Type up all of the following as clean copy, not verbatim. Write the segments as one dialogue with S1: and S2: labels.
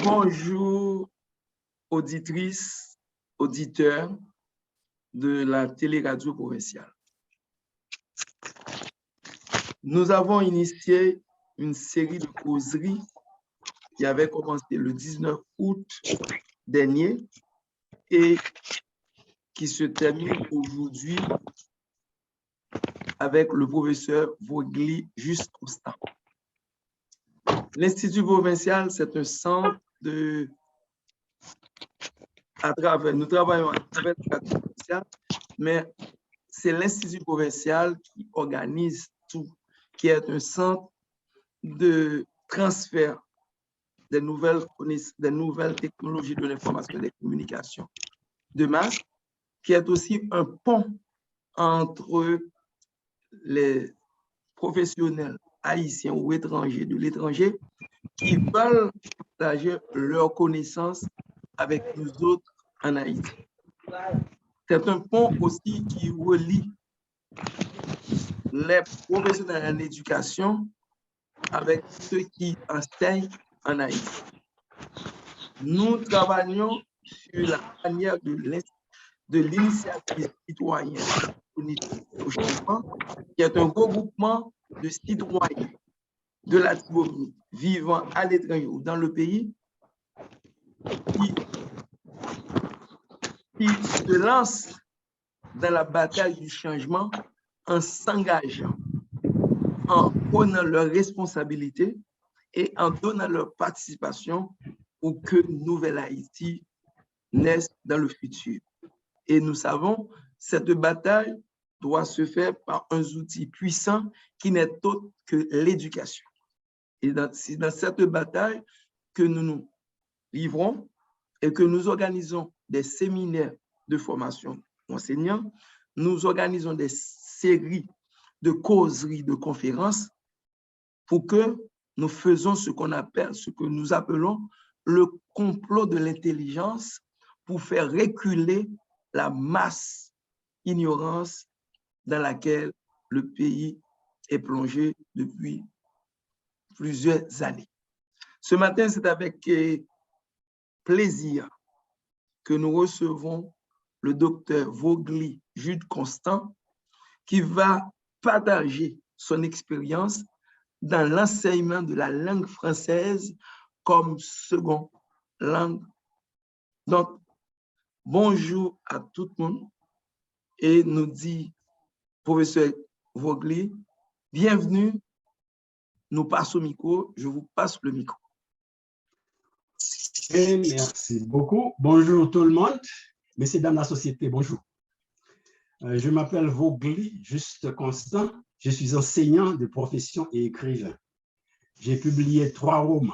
S1: Bonjour, auditrices, auditeurs de la téléradio provinciale. Nous avons initié une série de causeries qui avait commencé le 19 août dernier et qui se termine aujourd'hui avec le professeur Vogli Juste Constant. L'Institut provincial, c'est un centre de... Nous travaillons à travers l'Institut provincial, mais c'est l'Institut provincial qui organise tout, qui est un centre de transfert des nouvelles technologies de l'information et des communications de masse, qui est aussi un pont entre les professionnels haïtiens ou étrangers de l'étranger qui veulent partager leurs connaissances avec nous autres en Haïti. C'est un pont aussi qui relie les professionnels en éducation avec ceux qui enseignent en Haïti. Nous travaillons sur la manière de l'initiative citoyenne au changement, qui est un regroupement de citoyens de la Tibonite vivant à l'étranger ou dans le pays qui se lancent dans la bataille du changement en s'engageant, en prenant leurs responsabilités et en donnant leur participation pour que Nouvelle Haïti naisse dans le futur. Et nous savons, cette bataille doit se faire par un outil puissant qui n'est autre que l'éducation. Et c'est dans cette bataille que nous nous livrons et que nous organisons des séminaires de formation enseignants, nous organisons des séries de causeries, de conférences pour que nous faisons ce que nous appelons le complot de l'intelligence pour faire reculer la masse ignorance dans laquelle le pays est plongé depuis plusieurs années. Ce matin, c'est avec plaisir que nous recevons le docteur Vogli Juste Constant qui va partager son expérience dans l'enseignement de la langue française comme seconde langue. Donc, bonjour à tout le monde et nous dit professeur Vogli, bienvenue, nous passons au micro, je vous passe le micro.
S2: Et merci beaucoup. Bonjour tout le monde, messieurs, dames de la société, bonjour. Je m'appelle Vogli Juste Constant, je suis enseignant de profession et écrivain. J'ai publié 3 romans.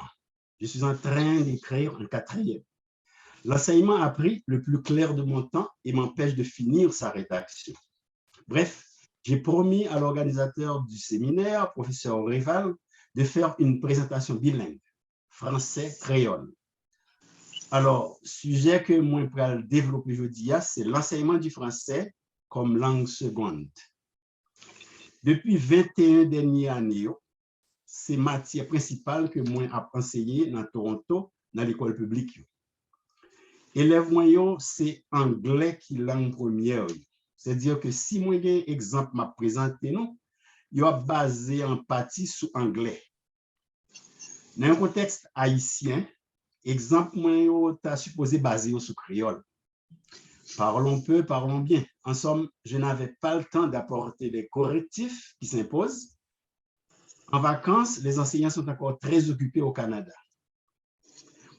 S2: Je suis en train d'écrire un 4e. L'enseignement a pris le plus clair de mon temps et m'empêche de finir sa rédaction. Bref, j'ai promis à l'organisateur du séminaire, professeur Rival, de faire une présentation bilingue, français-créole. Alors, sujet que moi je vais développer aujourd'hui, c'est l'enseignement du français comme langue seconde. Depuis 21 dernières années, c'est matière principale que moi j'ai enseigné dans Toronto, dans l'école publique. Élèves moyens, c'est anglais qui langue première. C'est-à-dire que si moi j'ai un exemple m'a présenté, non, il est basé en partie sur anglais. Dans un contexte haïtien, exemple moi tu as supposé basé sur créole. Parlons peu, parlons bien. En somme, je n'avais pas le temps d'apporter les correctifs qui s'imposent. En vacances, les enseignants sont encore très occupés au Canada.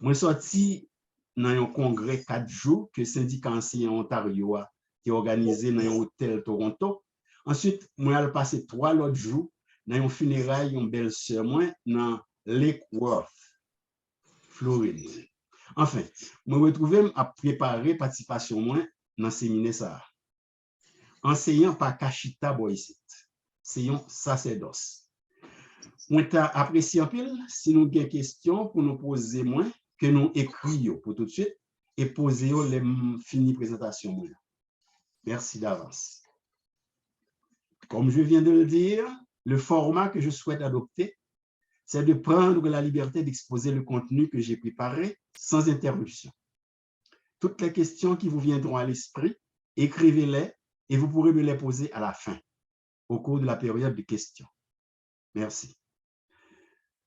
S2: Moi, je suis sorti dans un congrès 4 jours que le syndicat enseignant Ontario a organisé dans un hôtel Toronto. Ensuite, moi, j'ai passé 3 autres jours dans un funérail d'une belle-sœur dans Lake Worth, Floride. Enfin, je me retrouve à préparer participation dans le séminaire. Enseignant par Kachita Boysit, c'est un sacerdoce. On t'a apprécié un peu. Si nous avons des questions pour nous poser moins, que nous écrivions pour tout de suite et poser les finies présentations. Merci d'avance. Comme je viens de le dire, le format que je souhaite adopter, c'est de prendre la liberté d'exposer le contenu que j'ai préparé sans interruption. Toutes les questions qui vous viendront à l'esprit, écrivez-les et vous pourrez me les poser à la fin, au cours de la période de questions. Merci.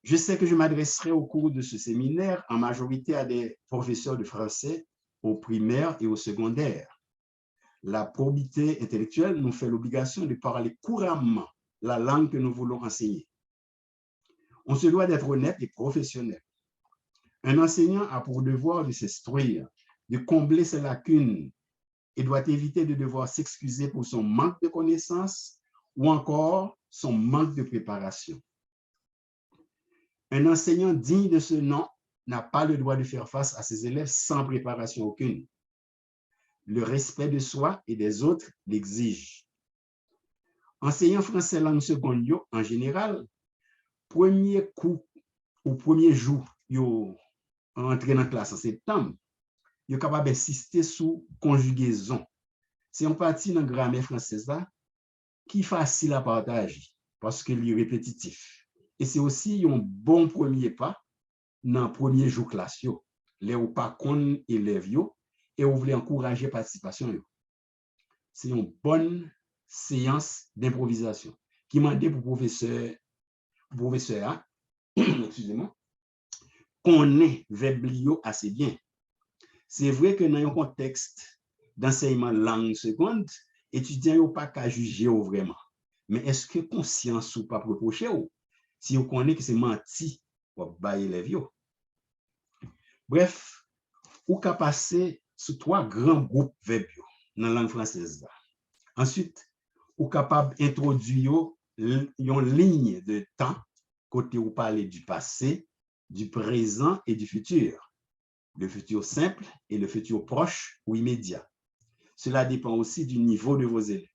S2: Je sais que je m'adresserai au cours de ce séminaire en majorité à des professeurs de français au primaire et au secondaire. La probité intellectuelle nous fait l'obligation de parler couramment la langue que nous voulons enseigner. On se doit d'être honnête et professionnel. Un enseignant a pour devoir de s'instruire, de combler ses lacunes et doit éviter de devoir s'excuser pour son manque de connaissances ou encore son manque de préparation. Un enseignant digne de ce nom n'a pas le droit de faire face à ses élèves sans préparation aucune. Le respect de soi et des autres l'exige. Enseignant français langue seconde, en général, premier coup ou premier jour, yo entrer dans la classe en septembre, yo capable d'insister sur conjugaison. C'est une partie dans la grammaire française là qui est facile à partager parce qu'il est répétitif. Et c'est aussi un bon premier pas dans le premier jour classe, les ou pas qu'on élève et vous voulez encourager la participation. C'est une bonne séance d'improvisation qui m'a dit pour professeur excusez-moi, connaît verbe assez bien. C'est vrai que dans un contexte d'enseignement langue seconde, étudiants n'ont pas qu'à juger vraiment. Mais est-ce que conscience ou pas reprocher ou si on connaît que c'est menti pour bailler les vieux? Bref, ou qu'à passer sur 3 grands groupes verbes dans la langue française. Ensuite, ou capable d'introduire une ligne de temps côté où parler du passé, du présent et du futur. Le futur simple et le futur proche ou immédiat. Cela dépend aussi du niveau de vos élèves.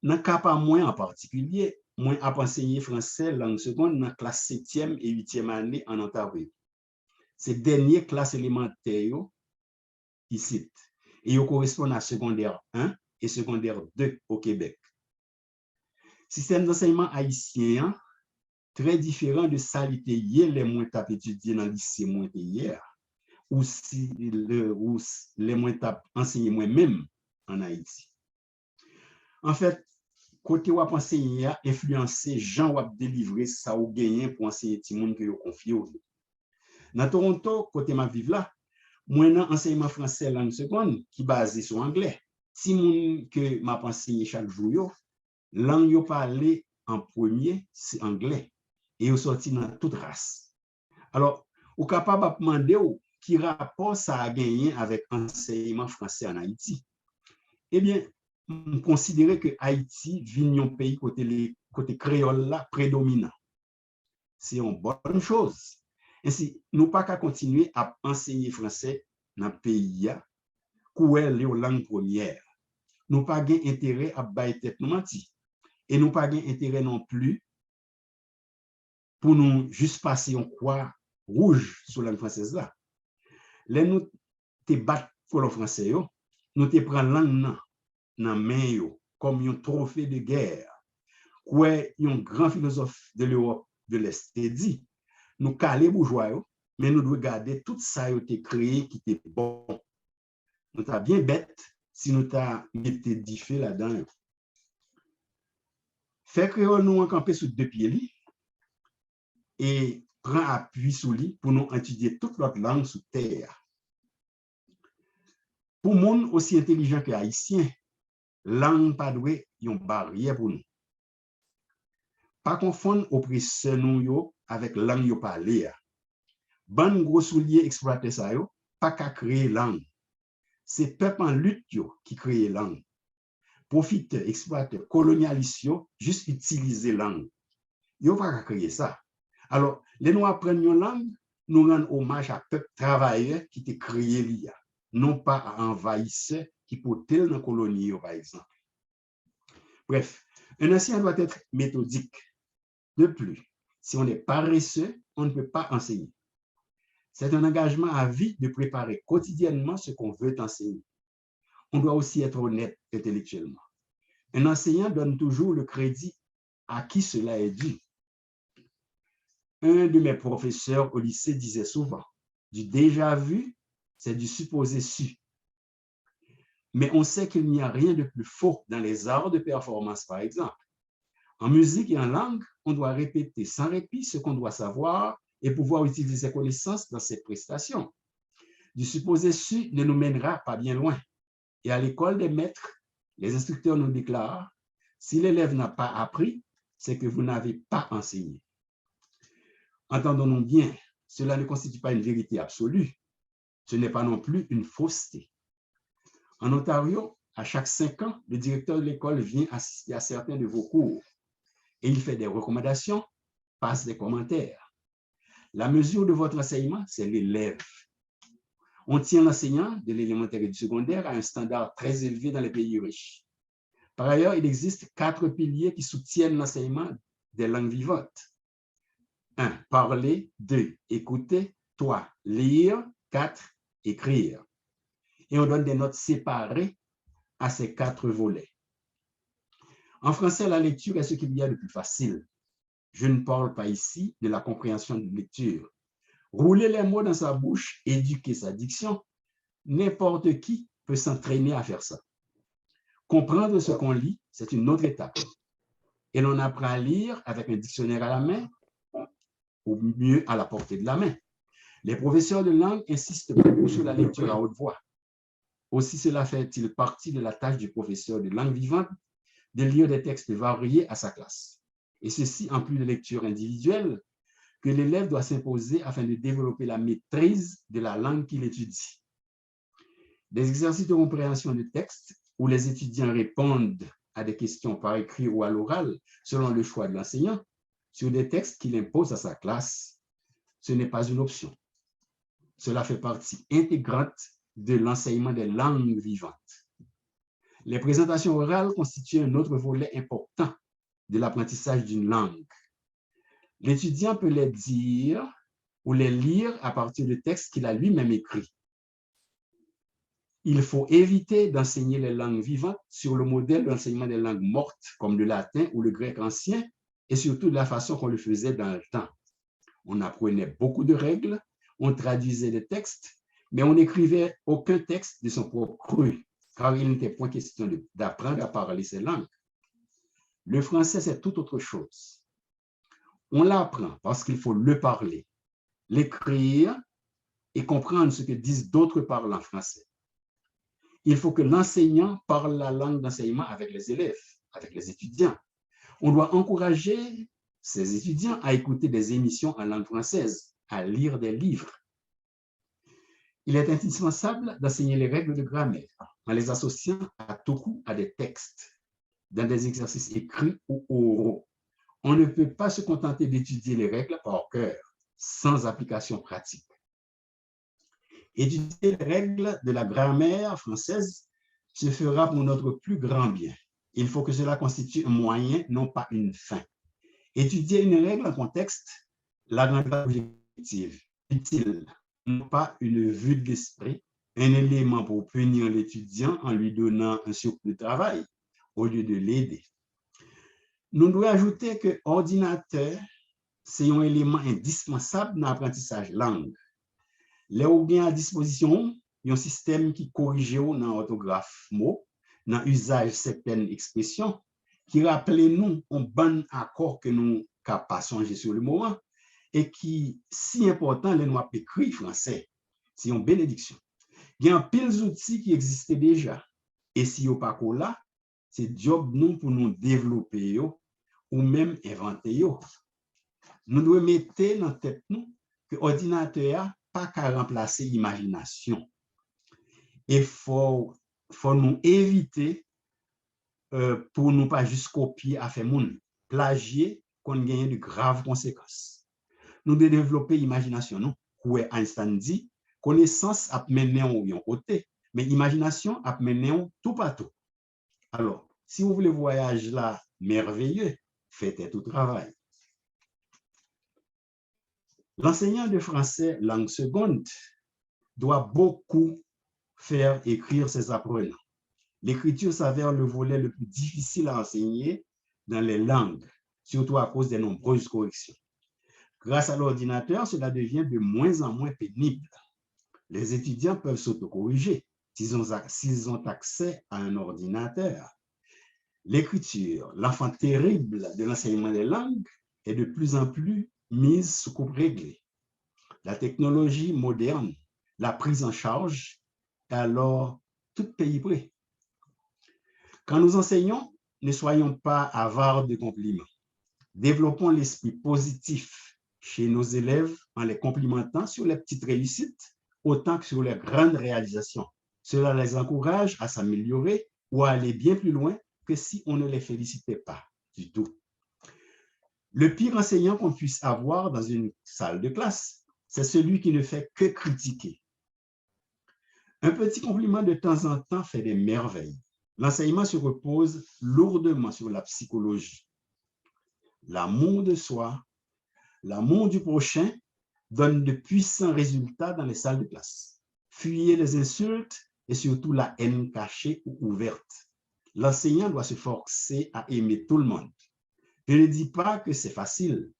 S2: Dans le cas pas moins en particulier, moi à enseigner français langue seconde dans la classe 7e et 8e année en Ontario. Ces dernières classes élémentaires ici, et ils correspondent à secondaire 1 et secondaire 2 au Québec. Système d'enseignement haïtien très différent de ça les moins tap étudié dans le lycée moins hier ou si les moins tap enseigné moi-même en Haïti. En fait, côté ou enseigner a influencé Jean ou délivrer ça ou gagner pour enseigner ti monde que yo confié. Dans Toronto, côté ma vive là, moi dans enseignement français langue seconde qui basé sur anglais. Si monde que m'a enseigné chaque jour yo, langue yo parler en premier, c'est anglais. Et vous sorti dans toute race. Alors, vous êtes capable de demander qui rapport ça a gagné avec l'enseignement français en Haïti. Eh bien, vous considérez que Haïti vit un pays côté créole là prédominant. C'est une bonne chose. Ainsi, nous pas qu'à continuer à enseigner français dans le pays où est la langue première. Nous pas gain intérêt à bailler tête nous mentir. Et nous pas gain intérêt non plus pour nous juste passer en croix rouge sur la langue française là. Là, nous te battre pour le français, nous te prendre langue dans main comme un trophée de guerre. Quoi, un grand philosophe de l'Europe de l'Est te dit, nous caler bourgeois, mais nous devons garder tout ça qui a été créé qui était bon. Nous t'as bien bête si nous t'as mis des faits là-dedans. Fait créole nous camper sur 2 pieds et prend appui sur lui pour nous étudier toute notre langue sous terre. Pour monde aussi intelligent que haïtien, langue pas doué une barrière pour nous. Pas confondre oppresseur nous avec langue yo parler. Ban gros soulier exploiter ça yo, pas qu'à créer langue. C'est peuple en lutte yo qui crée langue. Profite exploiter colonialiste yo juste utiliser langue. Yo pas qu'à créer ça. Alors, les nous apprennent une langue, nous rendons hommage à peuple travailleur qui a créé l'IA, non pas à envahisseur qui portait dans la colonie, par exemple. Bref, un enseignant doit être méthodique. De plus, si on est paresseux, on ne peut pas enseigner. C'est un engagement à vie de préparer quotidiennement ce qu'on veut enseigner. On doit aussi être honnête intellectuellement. Un enseignant donne toujours le crédit à qui cela est dû. Un de mes professeurs au lycée disait souvent, du déjà vu, c'est du supposé su. Mais on sait qu'il n'y a rien de plus faux dans les arts de performance, par exemple. En musique et en langue, on doit répéter sans répit ce qu'on doit savoir et pouvoir utiliser ses connaissances dans ses prestations. Du supposé su ne nous mènera pas bien loin. Et à l'école des maîtres, les instructeurs nous déclarent, si l'élève n'a pas appris, c'est que vous n'avez pas enseigné. Entendons-nous bien, cela ne constitue pas une vérité absolue. Ce n'est pas non plus une fausseté. En Ontario, à chaque 5 ans, le directeur de l'école vient assister à certains de vos cours et il fait des recommandations, passe des commentaires. La mesure de votre enseignement, c'est l'élève. On tient l'enseignant de l'élémentaire et du secondaire à un standard très élevé dans les pays riches. Par ailleurs, il existe 4 piliers qui soutiennent l'enseignement des langues vivantes. 1. Parler. 2. Écouter. 3. Lire. 4. Écrire. Et on donne des notes séparées à ces 4 volets. En français, la lecture est ce qu'il y a de plus facile. Je ne parle pas ici de la compréhension de lecture. Rouler les mots dans sa bouche, éduquer sa diction, n'importe qui peut s'entraîner à faire ça. Comprendre ce qu'on lit, c'est une autre étape. Et l'on apprend à lire avec un dictionnaire à la main, ou mieux à la portée de la main. Les professeurs de langue insistent beaucoup sur la lecture à haute voix. Aussi, cela fait-il partie de la tâche du professeur de langue vivante de lire des textes variés à sa classe. Et ceci en plus de lecture individuelle que l'élève doit s'imposer afin de développer la maîtrise de la langue qu'il étudie. Des exercices de compréhension de texte où les étudiants répondent à des questions par écrit ou à l'oral selon le choix de l'enseignant sur des textes qu'il impose à sa classe, ce n'est pas une option. Cela fait partie intégrante de l'enseignement des langues vivantes. Les présentations orales constituent un autre volet important de l'apprentissage d'une langue. L'étudiant peut les dire ou les lire à partir de textes qu'il a lui-même écrits. Il faut éviter d'enseigner les langues vivantes sur le modèle de l'enseignement des langues mortes, comme le latin ou le grec ancien, et surtout de la façon qu'on le faisait dans le temps. On apprenait beaucoup de règles, on traduisait des textes, mais on n'écrivait aucun texte de son propre cru, car il n'était point question d'apprendre à parler ces langues. Le français, c'est tout autre chose. On l'apprend parce qu'il faut le parler, l'écrire et comprendre ce que disent d'autres parlants français. Il faut que l'enseignant parle la langue d'enseignement avec les élèves, avec les étudiants. On doit encourager ces étudiants à écouter des émissions en langue française, à lire des livres. Il est indispensable d'enseigner les règles de grammaire en les associant à tout coup à des textes, dans des exercices écrits ou oraux. On ne peut pas se contenter d'étudier les règles par cœur, sans application pratique. Étudier les règles de la grammaire française se fera pour notre plus grand bien. Il faut que cela constitue un moyen, non pas une fin. Étudier une règle en contexte la rendra objective, utile, non pas une vue de l'esprit, un élément pour punir l'étudiant en lui donnant un surplus de travail au lieu de l'aider. Nous devons ajouter que l'ordinateur, c'est un élément indispensable dans l'apprentissage langue. Les ou bien à disposition, il y a un système qui corrige dans l'orthographe mot, dans l'usage certaines expressions, qui rappelle nous un bon accord que nous n'avons pas songé sur le moment et qui, si important, les nous écrit français, c'est une bénédiction. Il y a un pile d'outils qui existaient déjà. Et si vous pas là, c'est job nous pour nous développer ou même inventer. Nous devons mettre dans la tête nous que l'ordinateur n'a pas qu'à remplacer l'imagination. Il faut nous éviter pour ne pas juste copier à faire moun, plagier qu'on gagne de graves conséquences. Nous devons développer l'imagination. Nous, où Einstein dit, connaissance a mené un côté, mais imagination a mené tout partout. Alors, si vous voulez voyage là merveilleux, faites tout travail. L'enseignant de français langue seconde doit beaucoup faire écrire ses apprenants. L'écriture s'avère le volet le plus difficile à enseigner dans les langues, surtout à cause des nombreuses corrections. Grâce à l'ordinateur, cela devient de moins en moins pénible. Les étudiants peuvent s'autocorriger s'ils ont accès à un ordinateur. L'écriture, l'enfant terrible de l'enseignement des langues, est de plus en plus mise sous coupe réglée. La technologie moderne, la prise en charge, est alors tout pays prêt. Quand nous enseignons, ne soyons pas avares de compliments. Développons l'esprit positif chez nos élèves en les complimentant sur les petites réussites autant que sur les grandes réalisations. Cela les encourage à s'améliorer ou à aller bien plus loin que si on ne les félicitait pas du tout. Le pire enseignant qu'on puisse avoir dans une salle de classe, c'est celui qui ne fait que critiquer. Un petit compliment de temps en temps fait des merveilles. L'enseignement se repose lourdement sur la psychologie. L'amour de soi, l'amour du prochain donne de puissants résultats dans les salles de classe. Fuyez les insultes et surtout la haine cachée ou ouverte. L'enseignant doit se forcer à aimer tout le monde. Je ne dis pas que c'est facile,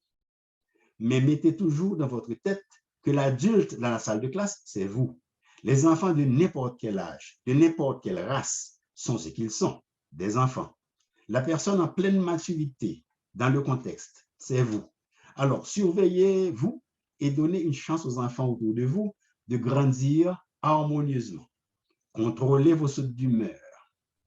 S2: mais mettez toujours dans votre tête que l'adulte dans la salle de classe, c'est vous. Les enfants de n'importe quel âge, de n'importe quelle race, sont ce qu'ils sont, des enfants. La personne en pleine maturité dans le contexte, c'est vous. Alors, surveillez-vous et donnez une chance aux enfants autour de vous de grandir harmonieusement. Contrôlez vos sautes d'humeur.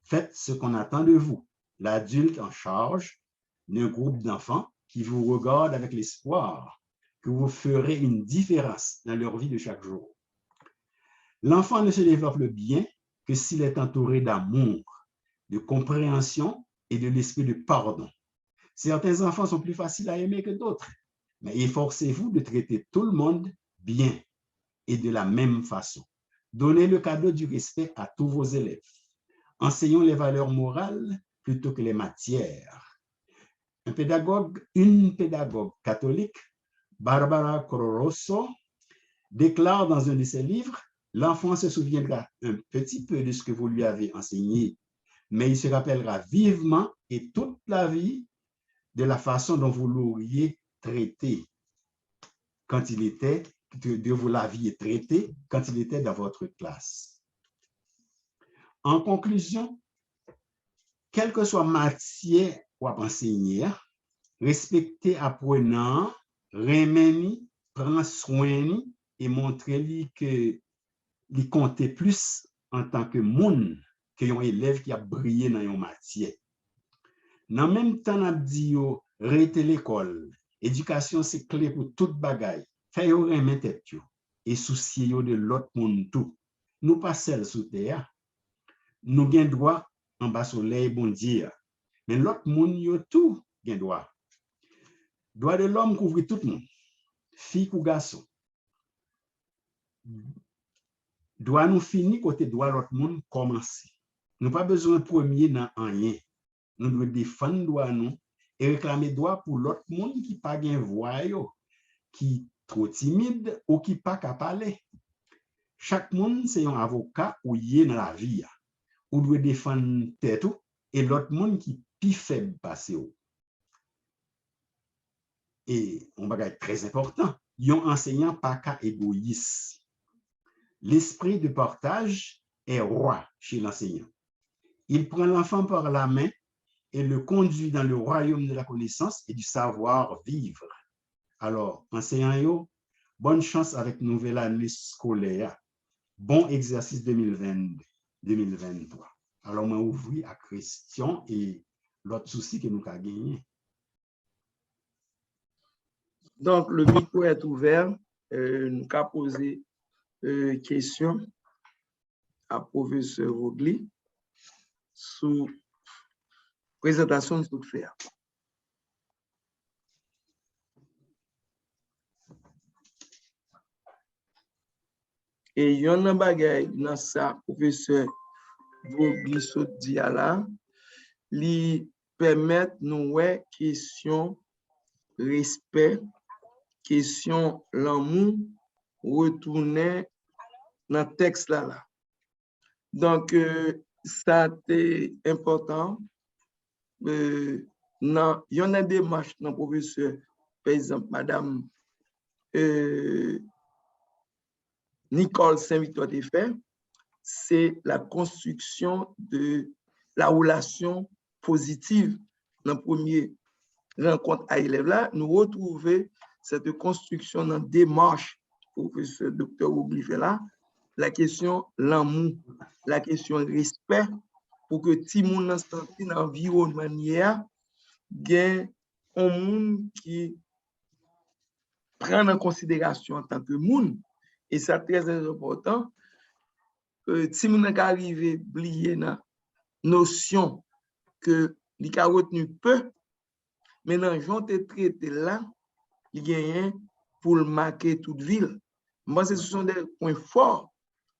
S2: Faites ce qu'on attend de vous, l'adulte en charge d'un groupe d'enfants qui vous regardent avec l'espoir que vous ferez une différence dans leur vie de chaque jour. L'enfant ne se développe bien que s'il est entouré d'amour, de compréhension et de l'esprit de pardon. Certains enfants sont plus faciles à aimer que d'autres, mais efforcez-vous de traiter tout le monde bien et de la même façon. Donnez le cadeau du respect à tous vos élèves. Enseignons les valeurs morales plutôt que les matières. Une pédagogue catholique, Barbara Corroso, déclare dans un de ses livres: l'enfant se souviendra un petit peu de ce que vous lui avez enseigné, mais il se rappellera vivement et toute la vie de la façon dont vous l'auriez traité quand il était, de vous l'aviez traité quand il était dans votre classe. En conclusion, quelle que soit matière ou à enseigner, respectez apprenant, remeni, prend soin et montrez-lui que il compte plus en tant que monde que un élève qui a brillé dans une matière. Dans le même temps, on a dit rete l'école. Éducation, c'est clé pour toute bagaille. Faites remettre tête et souciez de l'autre monde tout. Nous pas seuls sous terre. Nous avons droit en bas soleil, bon Dieu. Mais l'autre monde, yo tout gain droit. Droit de l'homme couvre tout le monde. Fille ou garçon. Droit nous finir côté droit l'autre monde commencer. Nous pas besoin premier dans rien. Nous devons défendre droit nous et réclamer droit pour l'autre monde qui pas gain voix, qui trop timide ou qui pas capable parler. Chaque monde c'est un avocat ou yé dans la vie. Ou doit défendre tête et l'autre monde qui plus faible passer. Et on bagage très important, yon enseignant pas qu'à égoïste. L'esprit de partage est roi chez l'enseignant. Il prend l'enfant par la main et le conduit dans le royaume de la connaissance et du savoir-vivre. Alors, enseignants, bonne chance avec nouvelle année scolaire. Bon exercice 2022-2023. Alors, on ouvre à question et l'autre souci que nous avons gagné.
S1: Donc, le micro est ouvert. Nous avons posé question à professeur Vogli sous présentation de tout faire. Et il y a un bagage dans ça, professeur Vogli se dit là, lui permettre nous question respect, question l'amour, retourner dans le texte là. Donc, ça c'est important. Il y en a des démarches dans le professeur, par exemple, Madame Nicole Saint-Victor a fait, c'est la construction de la relation positive. Dans la première rencontre à élèves là, nous retrouvons cette construction dans la démarche professeur Dr. Oglife là, la question l'amour, la question respect, pour que tout le monde sente dans l'environnement gagne un monde qui prend en considération en tant que monde. Et c'est très important que si nous arrivons à oublier la notion que les a retenu peu, mais dans j'ont traité là, il y a pour marquer toute ville. Moi, ce sont des points forts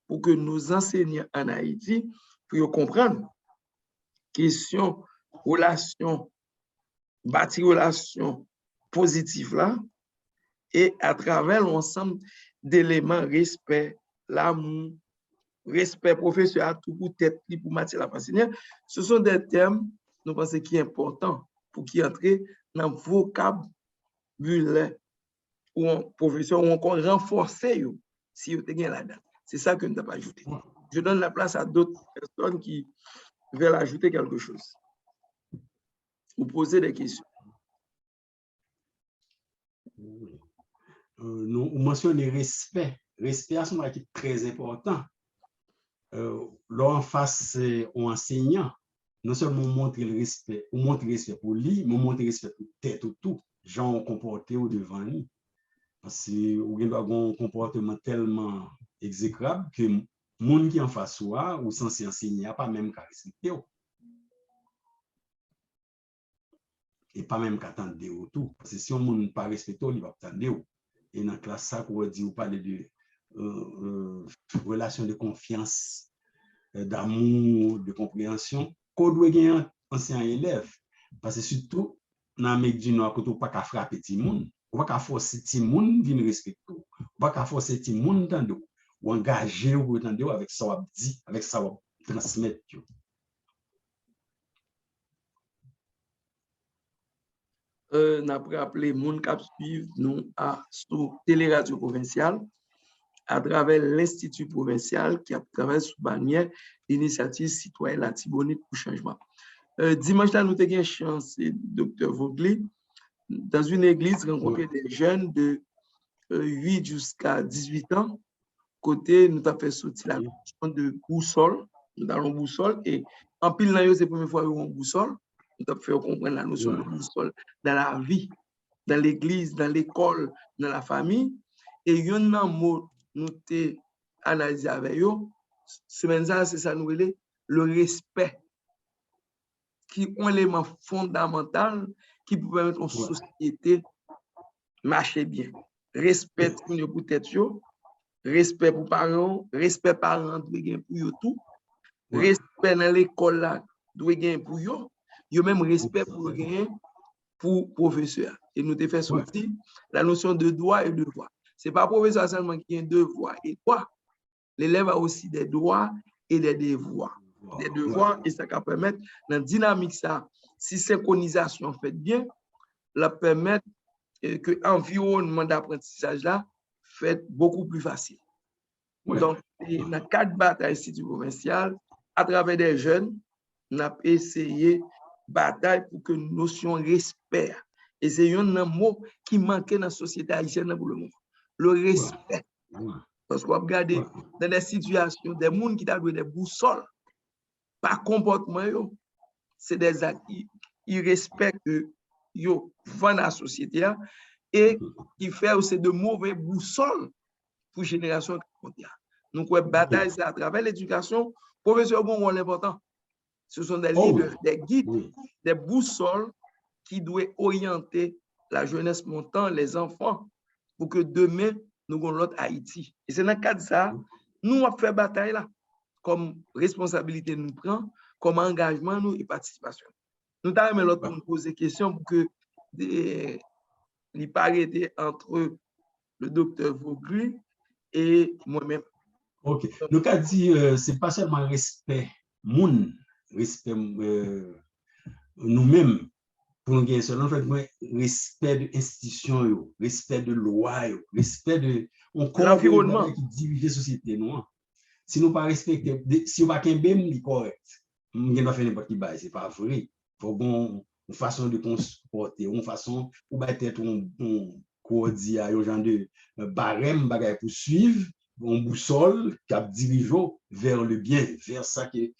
S1: pour que nos enseignants en Haïti puissent comprendre question relation, bâtir relation positive là, et à travers l'ensemble d'éléments, respect, l'amour, respect professionnel, tout pour tête, pour matière la enseignant, ce sont des termes, nous pensons, qui sont importants pour qu'ils entrent dans le vocabulaire ou en profession ou encore renforcer si vous avez là-dedans. C'est ça que nous n'avons pas ajouté. Je donne la place à d'autres personnes qui veulent ajouter quelque chose. Vous posez des questions.
S2: Nous mentionnons respect. Respect, c'est très important. Là, en face aux enseignants, non seulement montrer le respect, ou montrer le respect pour lui, mais montrer le respect pour tête ou tout, gens comportés au devant lui. Parce que vous avez un comportement tellement exécrable que les gens qui en face ou censé enseigner, pas même qu'à respecter. Et pas même qu'à attendre tout. Parce que si on ne pas respecter, il va attendre. Et dans la classe, ça, pour dire, vous parlez de relation de confiance, d'amour, de compréhension, qu'on doit gagner un ancien élève. Parce que surtout, dans l'Amérique du Nord, quand on ne peut pas frapper tout le monde, on ne peut pas forcer tout le monde à respecter. On ne peut pas forcer tout le monde à ou engager ou avec ça qu'on dit, avec ça qu'on transmet.
S1: N'a pas appelé moun k'ap suivre nous à sous Téléradio provinciale à travers l'Institut provincial qui a travaillé sous bannière l'initiative citoyenne la Tibonite pour changement. Dimanche là, nous avons eu chance, Dr. Vogli, dans une église, rencontrer des jeunes de 8 jusqu'à 18 ans. Côté, nous avons fait sortir la notion de boussole, nous avons boussole, et en pile, c'est la première fois qu'on a boussole. Nous avons fait comprendre la notion de boussole dans la vie, dans l'église, dans l'école, dans la famille. Et il y a un mot, nous avons analysé avec eux. Semaine ça, c'est ça, nous relève le respect, qui est un élément fondamental qui peut permettre une société marcher bien. Respect pour tête, respect pour parents, respect parents pour tout, respect dans l'école là, pour eux, il y a même respect pour professeur. Et nous avons fait sortir la notion de droit et devoir. Ce n'est pas professeur seulement qui a un devoir et droit. L'élève a aussi des droits et des devoirs. Des devoirs, et ça va permettre, dans la dynamique, ça, si synchronisation fait bien, la permettre que l'environnement d'apprentissage là fait beaucoup plus facile. Donc, dans le cadre de bataille Institut provincial, à travers des jeunes, on a essayé bataille pour que nous notion respect. Et c'est un mot qui manquait dans la société haïtienne pour le moment. Le respect. Parce qu'on regarde dans des situations, des gens qui ont des boussoles, par comportement, c'est des actes, ils respectent yo vont dans la société et qui fait aussi de mauvais boussoles pour la génération mondiale. Donc, la bataille, c'est à travers l'éducation. Professeur, bon, l'important, ce sont des leaders, des guides, des boussoles qui doivent orienter la jeunesse montant, les enfants, pour que demain, nous avons l'autre Haïti. Et c'est dans le cadre de ça, nous avons fait bataille là, comme responsabilité nous prend, comme engagement nous et participation. Nous avons l'autre pour nous poser des questions pour que il paraît entre le docteur Vogli et moi-même.
S2: Ok. Nous avons dit, ce n'est pas seulement respect, respect nous-mêmes, pour nous gagner selon fait moi respect de institution, respect de loi, respect de on corps de
S1: l'environnement.
S2: qui dirige la société non. Si nous pas respecter si on pas qu'un bem correct, on va faire n'importe qui bail, c'est pas vrai. Faut bon une façon de comporter, une façon ou peut-être on coordonner un genre de barème bagay pour suivre on boussole qui dirige vers le bien, vers ça que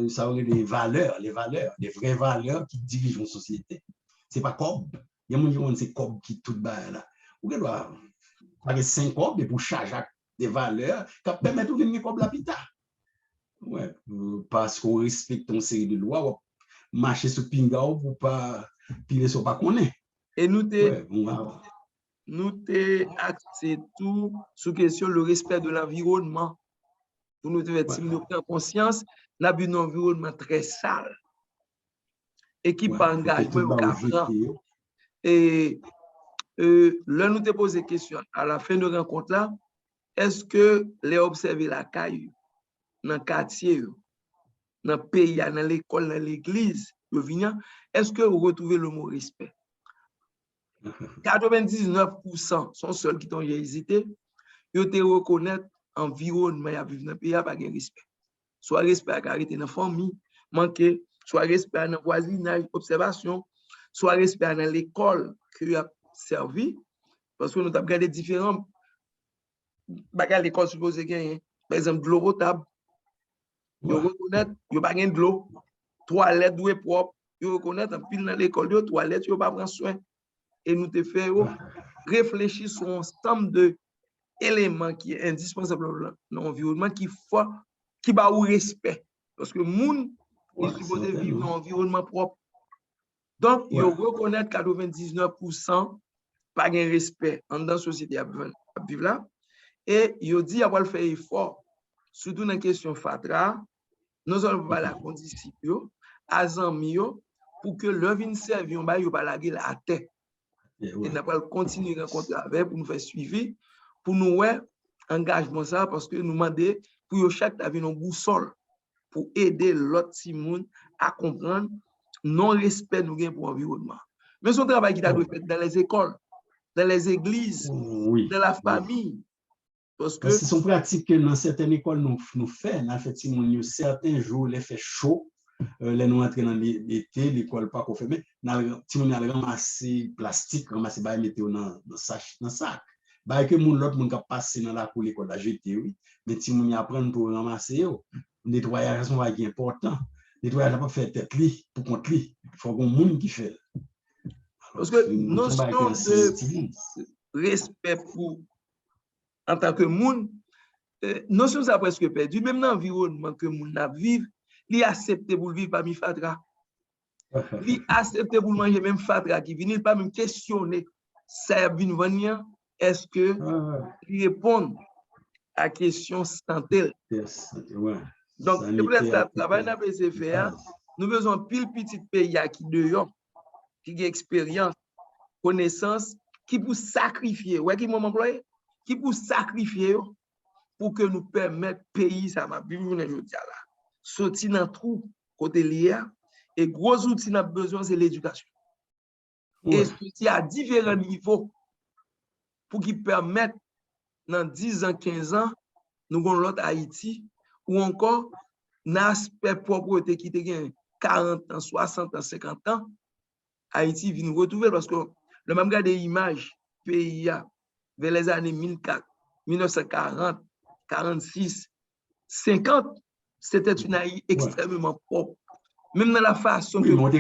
S2: ça aurait des valeurs, les vraies valeurs qui dirigent une société. C'est pas comme il y a des gens qui c'est comme qui tout bas là. Ou que doit avoir 5 comme pour charger des valeurs qui permettent de venir comme l'habitat. Ouais, parce qu'on respecte une série de lois, marcher sur Pingao pour pas piler sur pas qu'on est.
S1: Et
S2: Ouais,
S1: nous t'es axé tout sur question le respect de l'environnement. Pour nous faire si nous prenons conscience, nous avons un environnement très sale et qui pas engagement au cap. Et là, nous te posé question à la fin de la rencontre là, est-ce que les observer la caille dans le quartier, dans le pays, dans l'école, dans l'église, est-ce que vous retrouvez le mot respect? 99% sont ceux qui ont hésité, ils te reconnaissent l'environnement à vivre dans le pays, pas de respect. Soit respect à arrêter dans la famille, manquer, soit respect dans le voisinage, observation, soit respect dans l'école qui a servi, parce que nous avons regardé différents bagages l'école supposée gagner. Par exemple, de l'eau potable. Ils reconnaissent, ils n'ont pas de l'eau. Toilette doit propre. Ils reconnaissent en pile dans l'école, de toilette, ils n'ont pas prendre soin. Et nous te faisons réfléchir sur un ensemble d'éléments qui est indispensable dans l'environnement qui va au respect. Parce que le monde est supposé vivre dans un environnement propre. Donc, ils reconnaissent 99% pas de respect dans la société à vivre là. Et ils dit qu'il va faire effort, surtout dans la question FATRA, nous allons pas la condition à Zambie pour que le vin servi, on va pas la gueule à terre. Et nous allons continuer à rencontrer avec pour nous faire suivi, pour nous engagement ça, parce que nous demandons pour chaque avoir une boussole pour aider l'autre monde à comprendre non respect nous gain pour l'environnement. Mais son travail qui doit être fait dans les écoles, dans les églises, dans la famille. Parce que
S2: c'est son pratique que dans certaines écoles nous fait, effectivement, certains jours, il fait chaud, les nous entrons dans l'été, l'école pas confirmée, nous avons ramassé plastique, ramassé bah mettre dans sac. Bah que l'autre monde qui passe dans la cour l'école a jeté oui, mais si on apprend pour ramasser nettoyage c'est important. Nettoyage pas fait tête li pour compte li, il faut qu'on monde qui fait.
S1: Parce que notion de respect pour en tant que monde, notion ça presque perdu, même dans l'environnement que monde a vivre, il accepte pour vivre parmi fatra. Il accepte pour manger même fatra qui vient pas même questionner ça vient venir est-ce que il répond à question santé. Donc c'est pour ça travail n'a pas été fait. Nous besoin pile petit pays qui dehors qui a expérience, connaissance qui pour sacrifier, ouais qui moment employé qui pour sacrifier pour que nous permettre pays ça va vivre aujourd'hui là. Sortir dans trou côté lié et gros outils n'a besoin c'est l'éducation. Et ceci à différents niveaux pour qui permettent dans 10 ans 15 ans nous avons l'autre Haïti ou encore l'aspect propreté qui était 40 ans 60 ans 50 ans Haïti vient nous retrouver parce que le même gars des images pays vers les années 1940 46 50 c'était une Haïti extrêmement propre même dans la façon
S2: que on a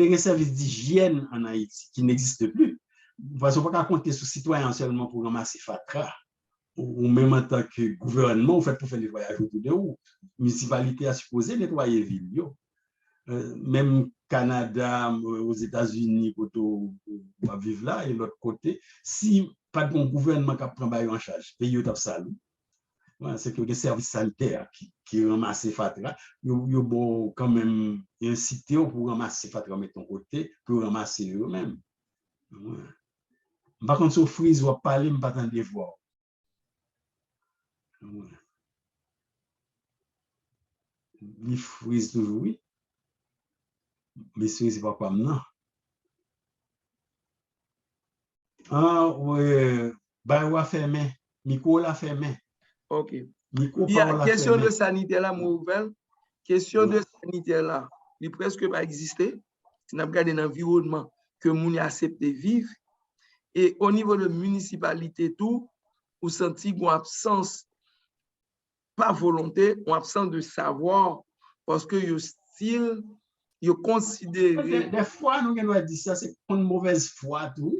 S2: un service d'hygiène en Haïti qui n'existe plus parce qu'on ne peut pas compter sur citoyens seulement pour ramasser fatra ou même en tant que gouvernement, vous faites pour faire le nettoyage autour de vous. Municipalité a supposé nettoyer ville. Même Canada, aux États-Unis, quand on va vivre là, et l'autre côté, si pas de gouvernement qui prend en charge, pays est sale. C'est que les services sanitaires qui ramassent les fatra, ils ont quand même incité pour ramasser les fatra de ton côté, pour ramasser eux-mêmes. Par contre, sur frise, on va parler, je ne vais pas attendre voir. Il frise toujours, oui. Monsieur, c'est pas comme non. Ah, oui, bah, on a fermé. Micro l'a fermé.
S1: OK.
S2: Micro
S1: Il y a
S2: par la
S1: question de
S2: fermé.
S1: sanitaire là, mon ouvert. Question de sanitaire là, il presque pas existé. Si nous regardons l'environnement que nous accepté vivre. Et au niveau de municipalité, tout, vous sentez une absence, pas volonté, une absence de savoir, parce que le style, vous considérez.
S2: Des fois, nous devons dire ça, c'est une mauvaise foi, tout.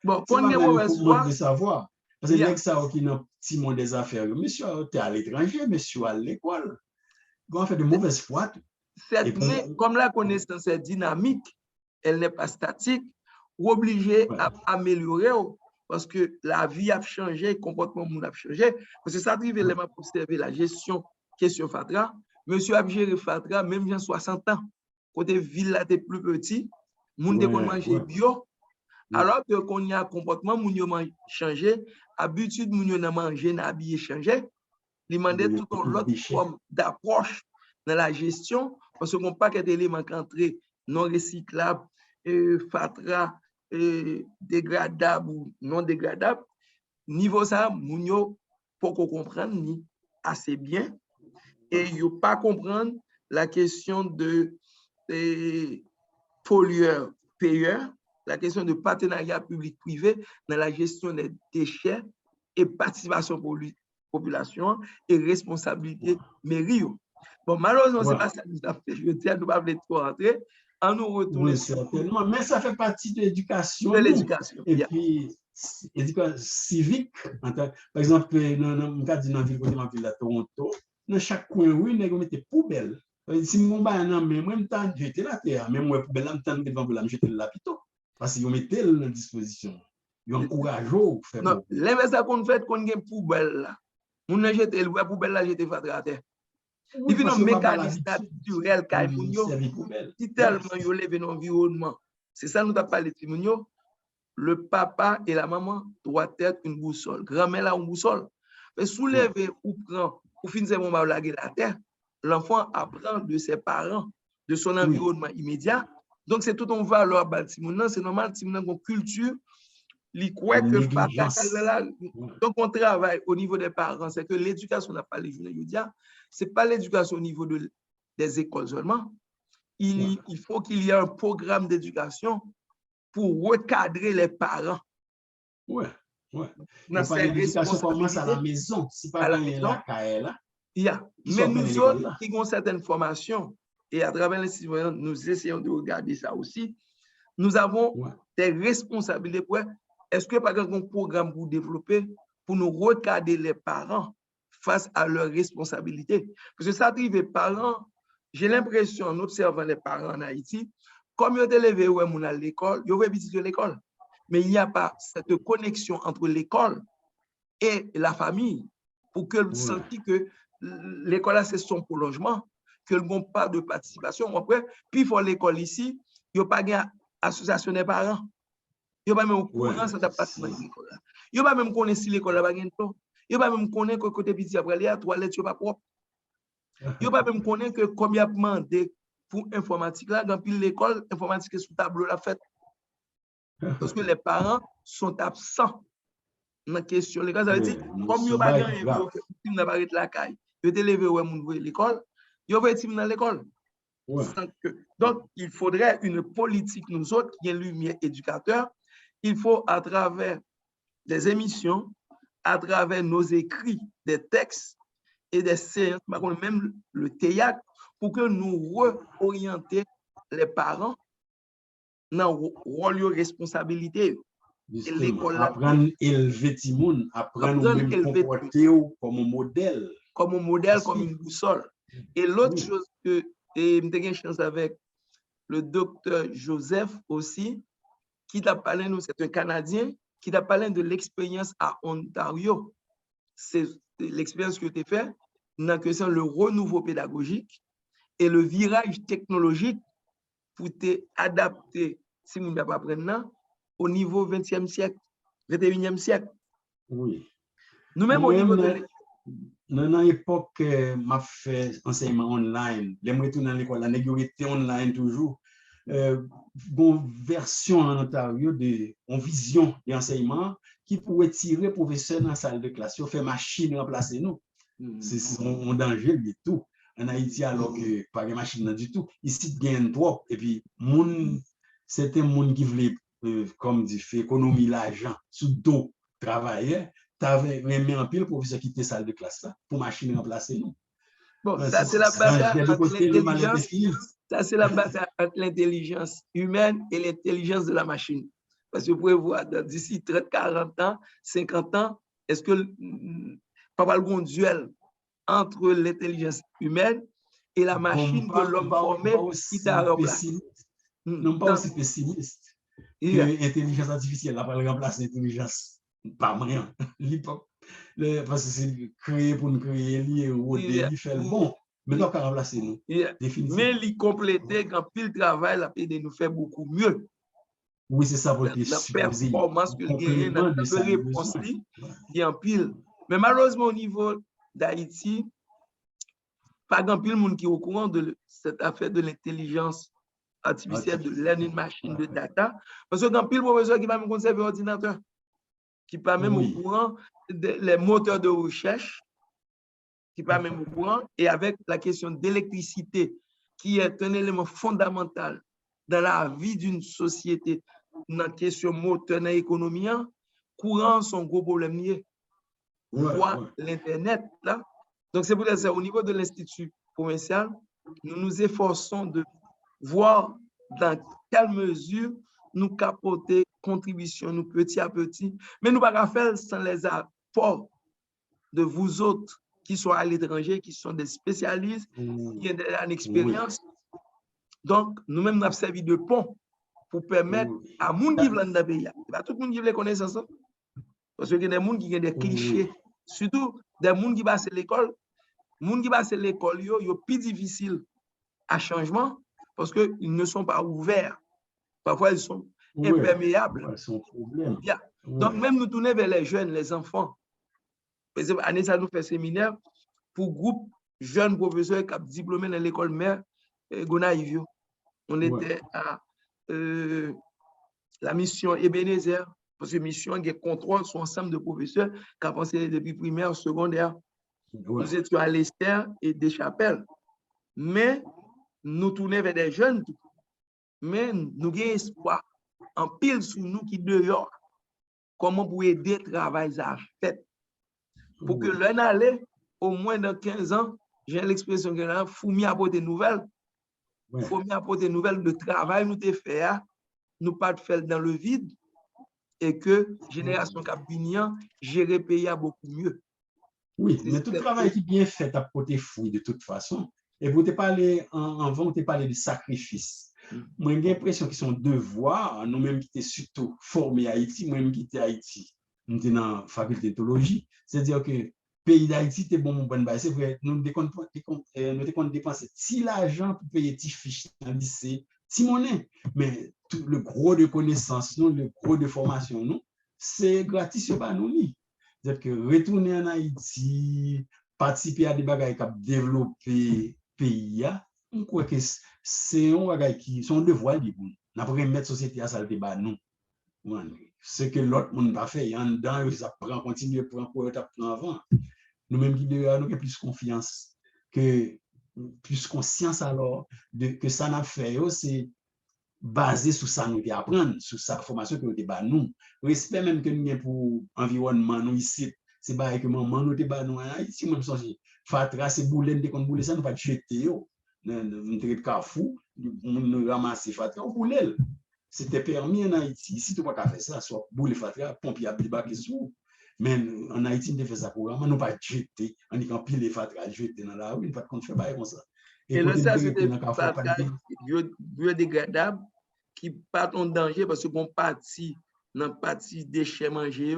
S1: Bon,
S2: C'est
S1: pour
S2: pas
S1: une
S2: même
S1: mauvaise
S2: pour manque
S1: foi,
S2: de savoir. Parce que
S1: il y a
S2: les gens qui ont un petit monde des affaires, monsieur, tu es à l'étranger, monsieur, à l'école. On fait de mauvaise foi. Et puis,
S1: comme la connaissance est dynamique, elle n'est pas statique, ou obligé à améliorer parce que la vie a changé, le comportement a changé. Parce que ça arrive, les m'a observé la gestion question Fatra. Monsieur a géré Fatra, même j'ai 60 ans. Côté ville là, t'es plus petit, moun de kon manger bio. Alors que qu'on y a comportement, moun yo changé, habitude moun yo nan manger, nan habillé changé. Il demandait tout l'autre forme d'approche dans la gestion, parce qu'on n'a pas d'éléments entrés non recyclables, fatra, dégradables ou non dégradables. Niveau ça, Mounio, pour qu'on comprenne ni assez bien, et il ne pas comprendre la question de pollueur-payeur, la question de partenariat public-privé dans la gestion des déchets et participation population et responsabilité mairie. Bon, malheureusement, ce n'est pas ça que nous avons fait. Je tiens à ne pas trop rentrer. En nous retourner.
S2: Oui, certainement. Mais ça fait partie de l'éducation.
S1: De l'éducation.
S2: Et puis, éducation civique. Par exemple, dans la ville de Toronto, dans chaque coin, oui, nous avons des poubelles. Si je vais en même temps, jeter la terre, même moi, poubelle, en temps devant vous, jeter la plutôt. Parce qu'ils mettent en disposition. Ils encouragent à faire.
S1: Non, l'inverse qu'on fait, qu'on a une poubelle là. On a jeté la poubelle là, jeté à terre. Il y a un mécanisme naturel qui tellement il lève l'environnement. C'est ça nous avons parlé de le papa et la maman doivent être une boussole. Grand-mère a une boussole. Mais soulever ou prendre, ou finir mon la terre, l'enfant apprend de ses parents, de son environnement immédiat. Donc, c'est tout un valeur bâtiment. C'est normal, c'est une culture. Donc, on travaille au niveau des parents. C'est que l'éducation n'a pas les ce n'est pas l'éducation au niveau des écoles seulement. Il faut qu'il y ait un programme d'éducation pour recadrer les parents.
S2: Oui. L'éducation commence à la maison. Si pas la caille là.
S1: Mais nous autres qui avons certaines formations, et à travers l'institution, nous essayons de regarder ça aussi, nous avons des responsabilités. Est-ce que par exemple un programme pour développer, pour nous recadrer les parents face à leurs responsabilités? Parce que ça arrive, les parents, j'ai l'impression, en observant les parents en Haïti, comme ils ont élevé à l'école, ils ont visité l'école. Mais il n'y a pas cette connexion entre l'école et la famille pour que le senti que l'école, c'est son prolongement, qu'ils n'ont pas de participation. Après, puis il faut l'école ici, il n'y a pas d'association des parents. Il n'y a pas même au courant de cette partie de l'école. Il n'y a pas même connaître si l'école a pas gagné temps. Il n'y a pas même connaître que côté petit après les toilettes sont pas propres. Il n'y a pas même connaître que comme il y a demandé pour informatique là, dans l'école, informatique est sous tableau la fête. Parce que les parents sont absents dans la question. Les gars, ça veut dire, comme il n'y a pas gagné, il n'y a pas de la caille. Il y a levé l'école, il y a dans l'école. Donc, il faudrait une politique, nous autres, qui est lumière éducateur. Il faut, à travers des émissions, à travers nos écrits, des textes et des séances, même le théâtre, pour que nous réorientions les parents dans le rôle de responsabilité.
S2: Apprendre à élever Timoun, apprendre à me comporter comme un modèle.
S1: Comme un modèle, comme une boussole. Et l'autre chose que j'ai eu chance avec le docteur Joseph aussi, qui t'a parlé, c'est un Canadien, qui t'a parlé de l'expérience à Ontario. C'est l'expérience que tu as faite dans la question le renouveau pédagogique et le virage technologique pour t'adapter, si vous ne pas apprendre, au niveau 20e siècle, 21e siècle.
S2: Oui.
S1: Nous-mêmes, au niveau de
S2: dans l'époque, je fait enseignement online. Je retourne à l'école, la négociation online toujours. bon version en Ontario de en vision d'enseignement qui pourrait tirer professeur dans la salle de classe, faire machine remplacer nous. C'est un danger du tout. En Haïti, alors que pas de machine du tout. Ici, il y a trop. Et puis, c'était monde qui voulait, comme dit, faire économie l'argent sous dos travailler. Tu avais mis en pile professeur qui était salle de classe là, pour machine remplacer nous.
S1: Bon, ça, c'est la bataille entre l'intelligence. Ça, c'est la
S2: Hein?
S1: bataille entre l'intelligence humaine et l'intelligence de la machine. Parce que vous pouvez voir, d'ici 30, 40 ans, 50 ans, est-ce que pas mal de duel entre l'intelligence humaine et la machine que l'homme formé qui t'a remplacé?
S2: Non, pas aussi pessimiste que l'intelligence artificielle va remplacer l'intelligence. Pas rien. Parce que c'est créé pour nous créer, il fait le bon. Mais donc, à remplacer nous.
S1: Définitivement. Mais il compléter quand pile travail, la paix de nous faire beaucoup mieux.
S2: Oui, c'est ça votre
S1: la performance que le gagne dans la réponse qui est en pile. Mais malheureusement, au niveau d'Haïti, pas grand pile monde qui est au courant de cette affaire de l'intelligence artificielle, de learning machine, de data. Parce que grand pile professeur qui va me conserver ordinateur, qui pas même au courant des moteurs de recherche, qui pas même au courant, et avec la question d'électricité, qui est un élément fondamental dans la vie d'une société, dans la question moteur, dans l'économie, courant son gros problème lié. Voire l'Internet, là. Donc, c'est pour ça, au niveau de l'Institut provincial, nous nous efforçons de voir dans quelle mesure nous capoter contribution, nous petit à petit, mais nous ne pouvons pas faire sans les apports de vous autres qui sont à l'étranger, qui sont des spécialistes, qui ont une expérience. Donc, nous-mêmes, nous avons servi de pont pour permettre à tout le monde qui veut dans le pays, pas tout le monde qui veut connaître ça. Parce qu'il y a des gens qui ont des clichés, surtout des gens qui passent à l'école. Les gens qui passent à l'école, ils sont plus difficiles à changement parce qu'ils ne sont pas ouverts. Parfois, ils sont imperméables. Donc, même nous tourner vers les jeunes, les enfants. Par exemple, Anissa nous fait séminaire pour groupe jeunes professeurs qui ont diplômé dans l'école mère Gonaïvio. On était à la mission Ebenezer, parce que la mission a contrôle sur ensemble de professeurs qui ont pensé depuis primaire, secondaire. Nous étions à l'Esther et des Chapelles. Mais nous tournons vers des jeunes, mais nous avons espoir en pile sur nous qui dehors. Comment pour aider le travail à faire? Pour que l'un allait, au moins dans 15 ans, j'ai l'expression que là, il faut m'y apporter des nouvelles. Il faut m'y apporter des nouvelles de travail, nous te faire, nous pas de faire dans le vide, et que génération Capignan gérer le pays beaucoup mieux.
S2: Oui, mais tout le travail qui est bien fait à côté fouille de toute façon. Et vous te parlez avant, vous te parlez de sacrifice. Moi, j'ai l'impression qu'ils sont devoirs, nous-mêmes qui étions surtout formés à Haïti, moi-même qui étais à Haïti, nous étions dans la faculté d'éthologie, c'est-à-dire que le pays d'Haïti était bon, c'est vrai, nous devons dépenser si l'argent pour payer des fiches dans le lycée, si monnaie, mais tout le gros de connaissances, le gros de formation, c'est gratis, pas nous. C'est-à-dire que retourner en Haïti, participer à des bagages qui ont développé le pays, on croit que c'est un bagage qui sont devoir libre. On n'a pas mettre la société à ça, nous. Ce que l'autre monde n'a pas fait, en dedans, ça prend, continue, prend avant. Nous-mêmes qui nous avons plus confiance, plus conscience alors que ça n'a fait, c'est basé sur ça nous apprendre, sur sa formation que nous avons nous. Respect même que nous avons pour l'environnement, nous ici, c'est pareil que maman nous avons ici, même si Fatra, c'est boulet, dès qu'on boule ça, nous pas jeter. Nous avons carrefour, nous ramasser Fatra, on boule. C'était permis en Haïti. Si tu n'as pas fait ça, soit boule Fatra, pompier à débarquer sous. Mais en Haïti, nous avons fait ça pour nous pas jeter, on dit qu'on pile les Fatra, jeter dans la rue, nous pas qu'on fait pas comme ça.
S1: Et le ça, c'est des Fatra biodégradables qui partent en danger parce qu'on partit dans partie déchets mangés,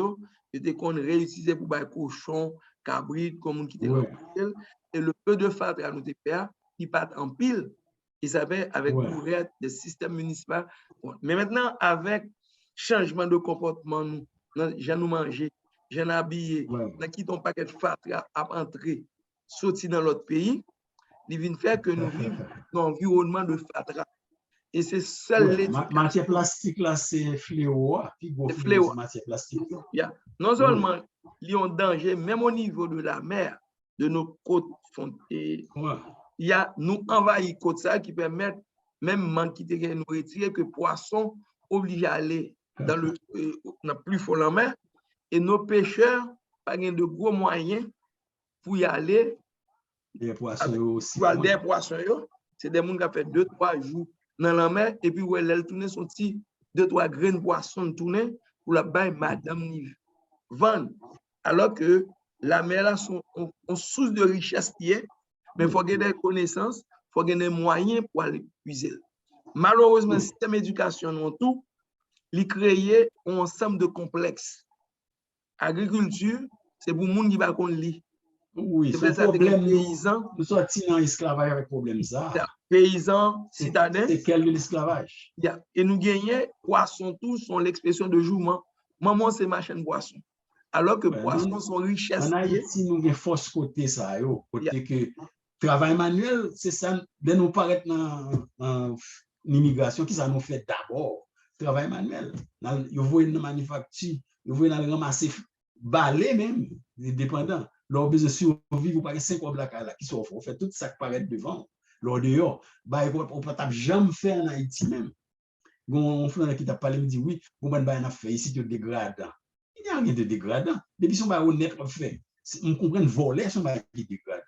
S1: c'était qu'on réutilisait pour les cochons, cabrites, comme on qui était et le peu de Fatra à nous faire, qui partent en pile, ils savaient avec courette des systèmes municipaux. Mais maintenant, avec changement de comportement, j'en nous manger, j'en habillé, dans qui ton paquet de Fatra à entrer, sorti dans l'autre pays, il vient faire que nous vivons dans un environnement de Fatra. Et c'est seul l'éducation.
S2: Matière plastique, là, c'est fléau. Puis, gros fléau, c'est matière plastique.
S1: Yeah. Non seulement il y a un danger, même au niveau de la mer, de nos côtes, il y a nous envahis côte ça qui permettent même manquer de nous retirer que poissons obligés à aller dans le plus fort la mer et nos pêcheurs pas de gros moyens pour y aller.
S2: Des poissons aussi.
S1: Des poissons, c'est des gens qui ont fait 2-3 jours dans la mer et puis elle tourne son petit 2-3 grains de poisson tourner pour la bain madame Nive vendre. Alors que la mer là sont une source de richesse qui est, mais il faut gagner des connaissances, il faut gagner des moyens pour aller puiser. Malheureusement, le système d'éducation non tout, il crée un ensemble de complexes. Agriculture, c'est pour les gens qui va qu'on lit.
S2: Oui, c'est un problème. Nous sommes dans l'esclavage avec problème ça.
S1: Paysans, citadins.
S2: C'est quel de l'esclavage?
S1: Et nous gagnons poissons tous sont l'expression de jouement. Maman, c'est ma chaîne poisson. Alors que poissons sont richesses.
S2: En Haïti, nous avons force côté ça. Côté que travail manuel, c'est ça. De nous paraître dans l'immigration, qui ça nous fait d'abord? Travail manuel. Vous voyez dans la manufacture, vous voyez dans le ramasser balai même, dépendant. Lors de survie, vous parlez 5 hommes là qui sont fait tout ça qui paraît devant. Lors dehors, on ne peut jamais faire en Haïti même. On fait qui t'a parlé, me dit oui, on a fait ici de dégradant. Il n'y a rien de dégradant. Depuis son bail honnête fait. On comprend voler son bail qui dégradant.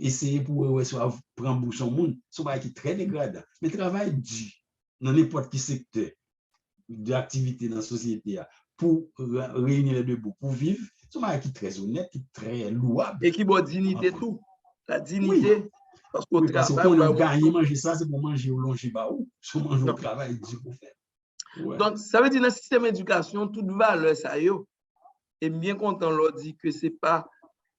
S2: Essayer pour prendre bouchon monde, son bail qui est très dégradant. Mais travail dit dans n'importe quel secteur d'activité dans la société pour réunir les deux bouts, pour vivre, c'est un qui est très honnête, qui est très louable.
S1: Et qui a dignité tout. La dignité.
S2: Oui. Parce qu'on gagne manger ça, c'est pour manger au long baou. Si on mange au travail, c'est pour faire.
S1: Ouais. Donc, ça veut dire dans le système d'éducation, toute valeur, ça y est. Et bien content, on leur dit que ce n'est pas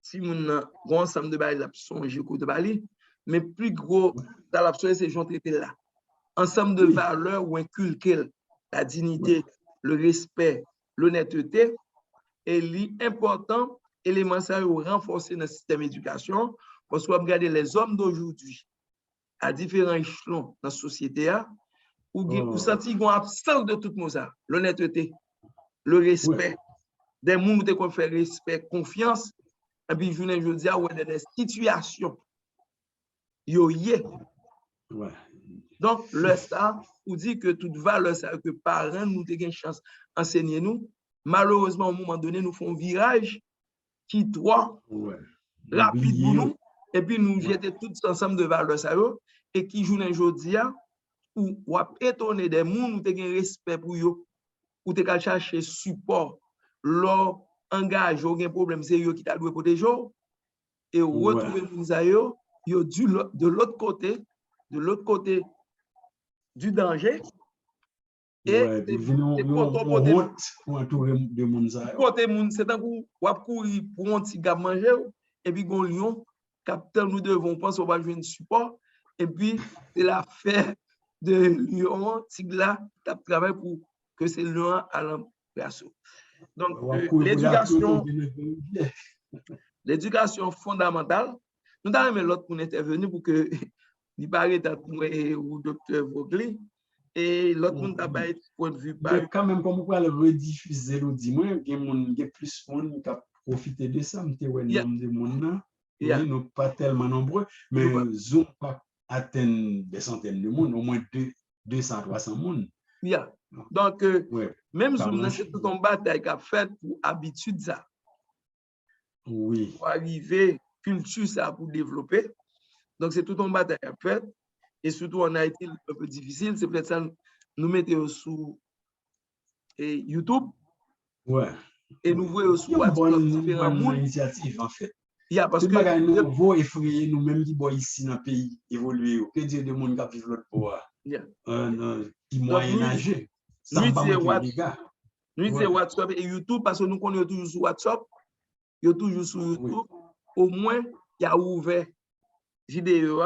S1: si on a un ensemble de balies, de balies, mais plus gros, dans l'absolu, c'est gens traités là. Ensemble de valeurs ou inculquer la dignité, le respect, l'honnêteté, et l'important élément ça renforcer dans le système d'éducation parce qu'on regarde les hommes d'aujourd'hui à différents échelons dans la société où senti qu'on absence de tout ça, l'honnêteté, le respect, des gens qui fait respect, confiance, et puis je dis à des situations donc le ça ou dit que toute valeur ça que parents nous avons une chance d'enseigner nous. Malheureusement, à un moment donné, nous faisons un virage qui doit rapide pour nous, et puis nous jeter tous ensemble de valeurs ça et qui joue aujourd'hui où on a étonné des gens, nous avons un respect pour eux, ou tu as cherché support, leur engagement, aucun problème, c'est eux qui t'a doué protéger, et retrouver nous à eux, de l'autre côté du danger. Et c'est un coup, on va courir pour un petit gars manger, et puis on lion, capteur, nous devons penser qu'on va jouer un support, et puis c'est l'affaire de lion, tigla, qui travaille pour que c'est lion à l'emplacement. Donc, l'éducation fondamentale, nous avons mis l'autre pour intervenir pour que il paraît ou docteur Vogli. Et l'autre monde a pas été point de vue.
S2: Mais quand même, comme on peut le rediffuser, il y a plus de monde qui a profité de ça. Il y a des monde là. Nous pas tellement nombreux, mais Zoom pas atteint des centaines de monde, au moins 200-300 monde.
S1: Donc, même Zoom, c'est tout un bataille qu'a fait pour habitude ça.
S2: Oui.
S1: Pour arriver, culture ça pour développer. Donc, c'est tout un bataille qu'a fait. Et surtout en Haïti, un peu difficile, c'est peut-être ça, nous mettons sous YouTube. Et nous voyons sous
S2: WhatsApp différentes initiatives, en fait.
S1: Parce
S2: que nous voulons effrayer nous-mêmes qui sommes ici dans le pays, évoluer. Que Dieu de monde qui vivent l'autre pouvoir. Qui moyen âgé.
S1: Nous disons WhatsApp et YouTube parce que nous connaissons toujours sur WhatsApp. Il y a toujours sur YouTube. Au moins, il y a ouvert vidéo.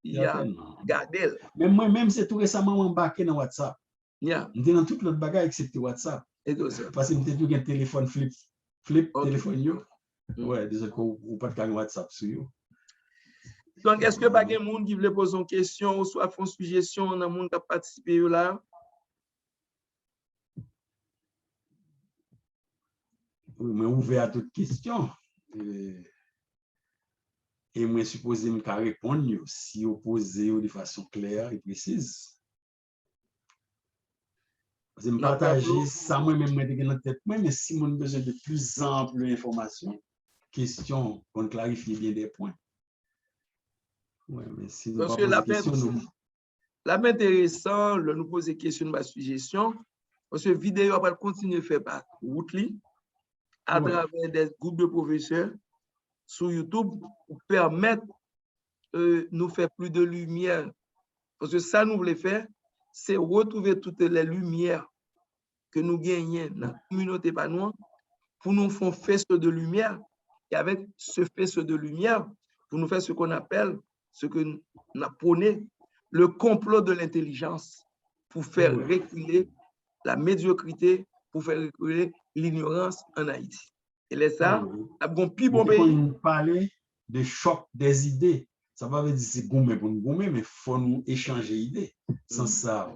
S1: Il y a gardé.
S2: Mais moi-même, c'est tout récemment embarqué dans WhatsApp. Je suis dans toute l'autre bagage excepté WhatsApp. Parce que je suis un téléphone flip téléphone. Ouais, désolé, ou pas de WhatsApp sur vous.
S1: Donc, est-ce que pas quelqu'un monde qui veut poser une question ou soit faire une suggestion dans le monde qui a participé là?
S2: Mais ouvert à toute question. Et moi, supposé me répondre si vous posez de façon claire et précise. Parce que me partager ça, moi-même, moi, dans la tête, mais si on a besoin de plus ample information, question, pour clarifier bien des points. Ouais, mais si nous
S1: Parce
S2: pas
S1: que
S2: poser question,
S1: intéressant, nous poser question de suggestion, parce que vidéo va continuer à faire par route à travers des groupes de professeurs sur YouTube pour permettre nous faire plus de lumière. Parce que ça, nous voulons faire, c'est retrouver toutes les lumières que nous gagnons dans la communauté panoise pour nous faire faisceau de lumière. Et avec ce faisceau de lumière, pour nous faire ce qu'on appelle, ce que nous apprenons, le complot de l'intelligence pour faire reculer la médiocrité, pour faire reculer l'ignorance en Haïti. Et là, ça, un plus bon pays.
S2: On parler de choc des idées. Ça va veut dire c'est gourmet pour nous gourmet, mais il faut nous échanger idées. Sans ça,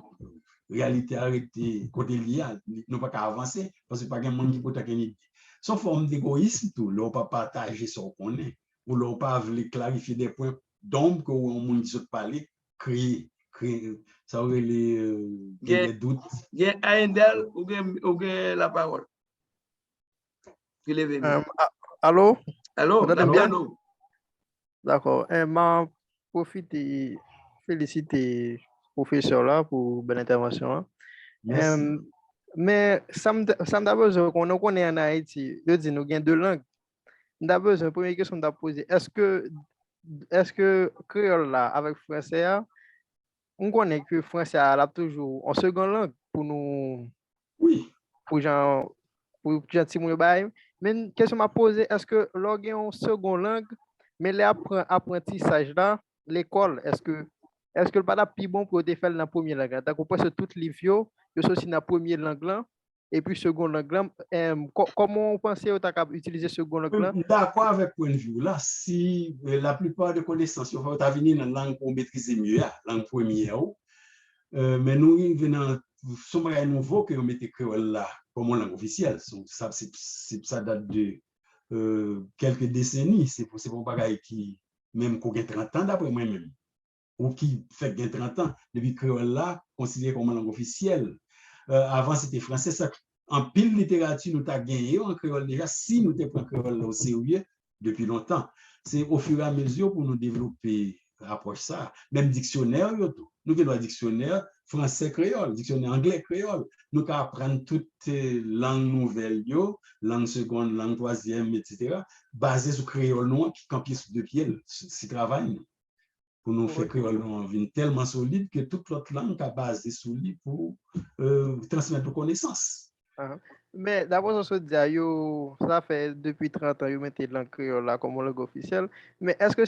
S2: réalité arrêtée, côté lié, nous pas qu'à avancer, parce que pas qu'un monde qui peut une idée. Sans forme d'égoïsme, tout, l'on pas partager ce qu'on est, ou l'on pas veut clarifier des points d'ombre que on monde qui se parler, créer, ça aurait les doutes.
S1: Il y a Aendel ou bien la parole.
S3: Allô?
S1: Allô?
S3: Vous bien? D'accord. M'a profité, féliciter le professeur là pour belle intervention. Mais ça me d'abord qu'on connaît en Haïti, je dis nous avons deux langues. D'abord, la première question que poser, est-ce que créole là avec français, on connaît que français a toujours en seconde langue pour nous, pour gens, pour gentil moun bail. Mais question m'a posé, est-ce que l'on a en seconde langue, mais l'apprentissage là, l'école, est-ce que le pas plus bon pour te faire dans la première langue? D'accord, parce que toutes les vieux, je suis aussi dans la première langue là, et puis seconde langue là, comment on pense que tu as utiliser seconde langue là?
S2: D'accord avec point de vue là, si la plupart des connaissances, il faut venir dans la langue pour maîtriser mieux, la langue première, mais nous venons, sommes nouveau que on mette créole là comme langue officielle. Ça date de quelques décennies. C'est pour bagaille qui, même qu'on a 30 ans d'après moi-même, ou qui fait 30 ans, depuis créole là, considéré comme langue officielle. Avant, c'était français. Ça, en pile littérature, nous avons gagné en créole déjà, si nous avons pris créole au sérieux depuis longtemps. C'est au fur et à mesure pour nous développer approche ça. Même dictionnaire, nous avons un dictionnaire français créole, dictionnaire anglais créole. Nous apprenons toutes les langues nouvelles, langue seconde, langue troisième, etc., basées sur créole noir qui campient sur deux pieds, c'est travail. Pour nous faire créole noir tellement solide que toute l'autre langue a basé sur lui pour transmettre nos connaissances.
S3: Mais d'abord, ça fait depuis 30 ans, vous mettez langue créole là comme langue officielle. Mais est-ce que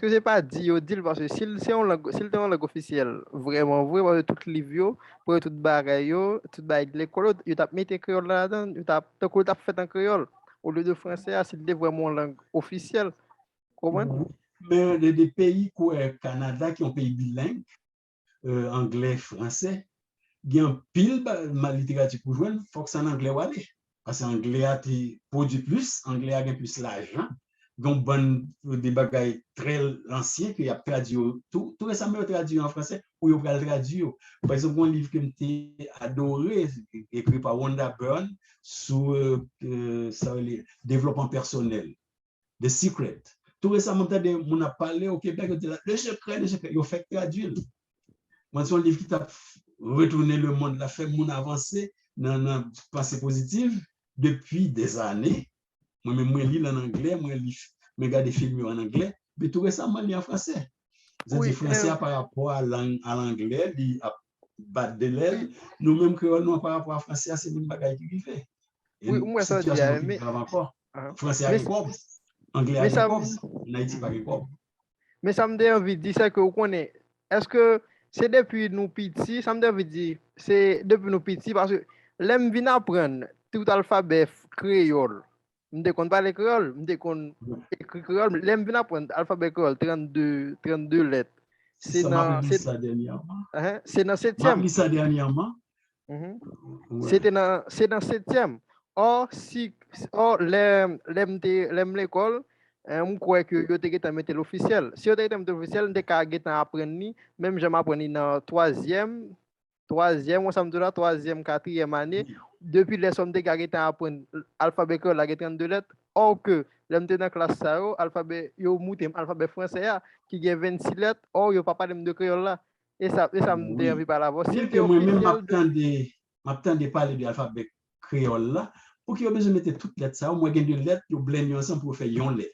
S3: c'est pas dit parce que si c'est une langue officielle, vraiment vrai, parce que toutes les vieux, pour tout bagaille, tout bagaille de l'école, vous avez mis créole là-dedans, vous avez fait en créole. Au lieu de français, c'est vraiment une langue officielle. Comment?
S2: Mais des pays comme le Canada, qui sont pays bilingues, anglais, français, il y a un pile ma littérature pour jouer, il faut que c'est en anglais ou aller. Parce que l'anglais a produit plus, l'anglais a plus l'argent. Donc, des bagailles très anciens qui a traduit tout récemment traduit en français ou il a traduit. Par exemple, un livre que j'ai adoré, écrit par Wanda Byrne sur le développement personnel, The Secret. Tout récemment, on a parlé au Québec, le secret, il a fait traduire. C'est un livre qui t'a retourné le monde, l'a fait mon avancée dans la pensée positive depuis des années. Moi-même, je lis en anglais, je regarde des films en anglais, mais tout récemment, je lis en français. C'est-à-dire français par rapport à l'anglais, il a battu de l'aile. Nous-mêmes, créoles, par rapport à français, c'est une bagaille qui fait.
S3: Oui, moi, ça dit,
S2: mais français a quoi? Anglais a quoi? Haïti pas quoi?
S3: Mais ça me dit envie de dire ça que vous connaissez. Est-ce que c'est depuis nous petits, ça me dit dire, c'est depuis nous petits, parce que l'aime vient apprendre tout alphabet créole. m'te kon parler créole, m'te kon écrit créole, l'aime bien apprendre alphabet créole 32 lettres.
S2: Ça m'a appris ça dernièrement.
S3: C'est dans
S2: M'a
S3: 7e.
S2: appris ça dernièrement.
S3: C'est dans 7e. Or, l'aime l'école, je crois que yo te mettre l'officiel. Si yo te mettre l'officiel, on te apprendre, même je m'apprends dans 3e, on s'en là, 3e, 4e année. Depuis les sommes de apprendre l'alphabet créole, la 32 lettres. Or que, l'aime dans la classe, l'alphabet, yo mouté, l'alphabet français, qui a 26 lettres, or yo pas parler de créole là. Et ça me dérange pas la voix.
S2: Bien que moi-même, m'attendais parler de l'alphabet créole là, pour qu'il y ait besoin de mettre toutes les lettres, ça, au moins, il y a deux lettres, vous blendez ensemble pour faire une lettre.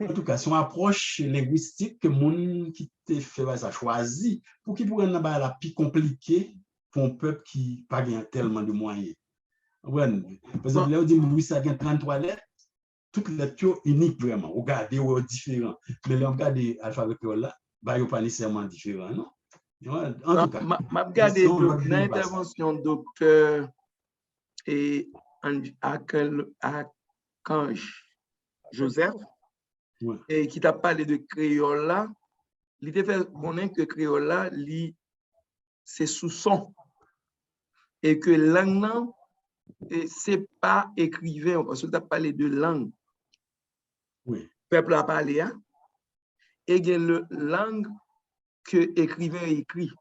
S2: En tout cas, c'est une approche linguistique que mon qui te fait ça choisi pour qu'il pourrait avoir la plus compliquée pour un peuple qui n'a pas tellement de moyens. Ouais. Par exemple, là, on dit que ça a 33 lettres, toutes les lettres sont uniques vraiment. Regardez, sont différents. Mais là, on regarde l'alphabet là, bah, ils ne sont pas nécessairement différents, non? Ouais, en tout cas,
S1: je regarde l'intervention du docteur et Archange Joseph, et qui t'a parlé de créole là, il t'a fait connaître que créole là, c'est sous son. Et que langue, c'est pas écrivain, parce que tu as parlé de langue.
S2: Oui.
S1: Peuple a parlé, hein? Et il y a une langue que écrivain écrit.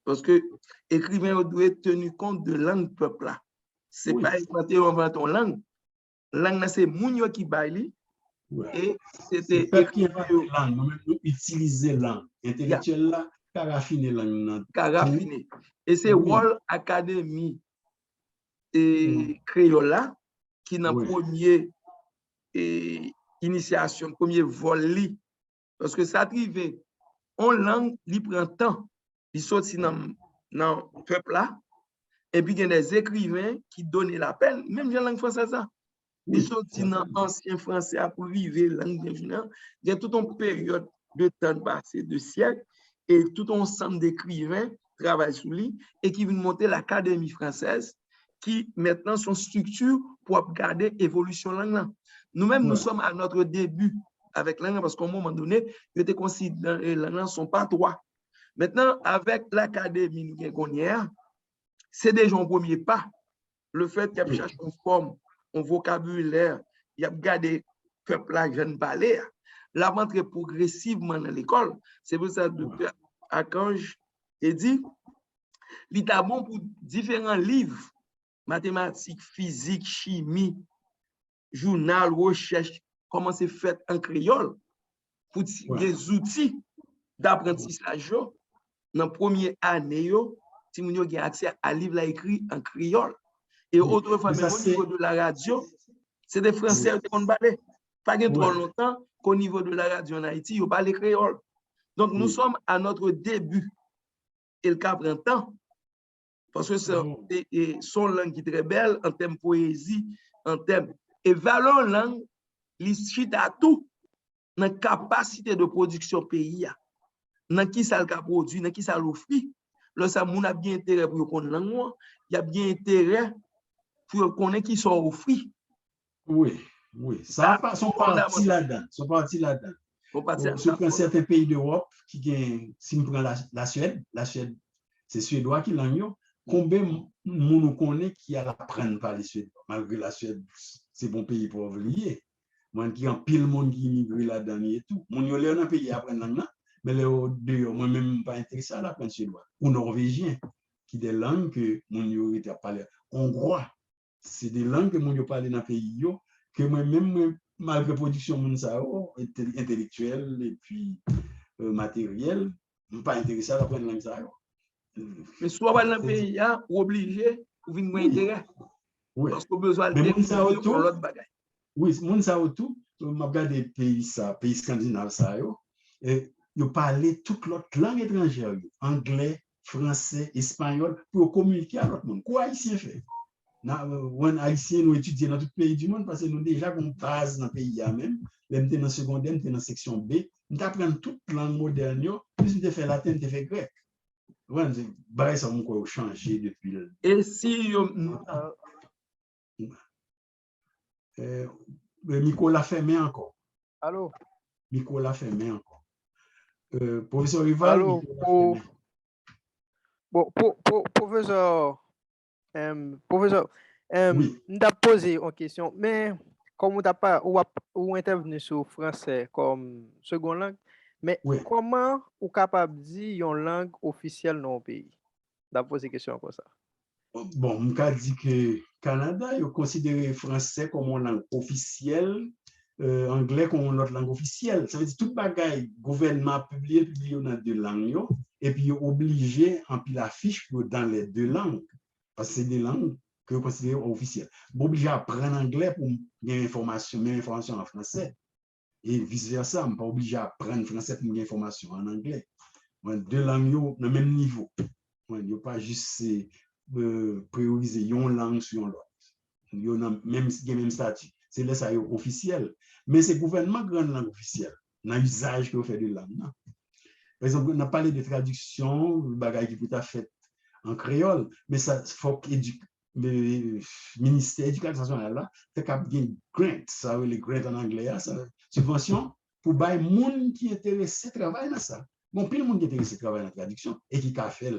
S1: Parce que écrivain doit tenir compte de langue peuple là. C'est pas inventer ton langue. Langue, c'est moun qui baille. Et c'était
S2: écrivain. Langue, nous utiliser langue. Intellectuel là, carafiner langue.
S1: Carafiner. Et c'est World Academy et créole là qui dans premier initiation, premier vol. Parce que ça arrive, en langue, il prend temps. Il sortit dans le peuple là. Et puis, il y a des écrivains qui donnent la peine, même dans la langue française. Ils sortent dans l'ancien français pour vivre la langue régionale. Il y a toute une période de temps passé, de siècles, et tout un ensemble d'écrivains travaillent sur lui et qui viennent monter l'Académie française qui maintenant sont structure pour garder l'évolution de la langue. Nous-mêmes, nous sommes à notre début avec la langue parce qu'à un moment donné, il était considéré que les langues ne sont pas trois. Maintenant, avec l'Académie c'est déjà un premier pas. Le fait qu'il y a cherché une forme, un vocabulaire, il y a gardé le peuple là, jeune parler, la rentrée progressivement dans l'école. C'est pour ça que le docteur Archange a dit, il est bon pour différents livres, mathématiques, physique, chimie, journal, recherche, comment c'est fait en créole, pour des outils d'apprentissage dans la première année, si vous avez accès à livres écrits en créole. Et autrefois, même au niveau de la radio, c'est des Français qui ont parlé. Pas trop longtemps qu'au niveau de la radio en Haïti, ils parlent créole. Donc, nous sommes à notre début. Et le cas prend temps. Parce que c'est son langue qui est très belle en termes de poésie, en termes. Et valeur langue, il à tout dans la capacité de production pays. Dans qui ça le produit, dans qui ça l'offre. Là, ça, on a bien intérêt pour connaître la langue, il y a bien intérêt pour connaître qui sont offrés.
S2: Oui. Ça sont partis là-dedans. Sur certains pays d'Europe, si on prend la Suède, c'est suédois qui l'ont. Combien de gens connaît qui a l'apprendre par les Suédois, malgré la Suède, c'est bon pays pour lier. Moi, qui en pile monde qui immigre là-dedans et tout. Mon yo là dans pays apprendre langue là, mais là moi même pas intéressé à l'apprendre suédois ou norvégien qui des langues que mon yo était parler hongrois. C'est des langues que mon yo parler dans pays yo que moi même malgré production mon ça intellectuelle et puis matériel, pas intéressé à apprendre langue ça.
S1: Mais soit dans le pays ou obligé ou venir moins intérêt. Parce qu'on a besoin de l'autre bagaille.
S2: Oui, mon ça autour, m'a regardé pays scandinaves ça et ils parlaient toute l'autre langue étrangère, anglais, français, espagnol pour communiquer avec l'autre monde. Quoi haïtien fait? On haïtien nous étudier dans tout pays du monde parce que nous déjà une base dans le pays même, même dans secondaire, dans la section B, nous apprenons toute langue moderne, plus nous fait latin, nous fait grec. Ouais, bah ça on changé depuis.
S1: Et si
S2: Nicolas Fermé encore.
S3: Allô?
S2: Nicolas Fermé encore. Professeur Rival,
S3: Allô?
S2: Nicolas Fermé.
S3: Bon, professeur, professeur,
S2: Oui.
S3: nous avons posé une question, mais comme on n'a pas ou intervenu sur le français comme seconde langue, mais
S2: Oui.
S3: comment vous capable de dire une langue officielle dans le pays? Nous avons posé une question comme ça.
S2: Bon, je peux dire que Canada, ils considère français comme une langue officielle, anglais comme une autre langue officielle. Ça veut dire que tout bagaille, gouvernement publié dans deux langues, et puis obligé en pile affiche dans les deux langues, parce que c'est des langues que vous considérez officielles. Vous obligé à apprendre anglais pour gagner information, même information en français, et vice-versa, je ne pas obligé à apprendre français pour gagner information en anglais. Deux langues dans le même niveau. Il n'y a pas juste prioriser une langue sur l'autre. Il y a même statut. C'est là ça officiel. Mais c'est le gouvernement qui rend langue officielle, dans l'usage que vous faites de langue. Non? Par exemple, on a parlé de traduction, bagaille qui peut être fait en créole, mais ça faut que le ministère de l'Éducation nationale là, fait qu'il y a une grant, ça veut les grant en anglais, ça subvention pour bailler monde qui est intéressé à travailler dans ça. Bon, puis le monde qui est intéressé à travailler dans la traduction et qui a fait,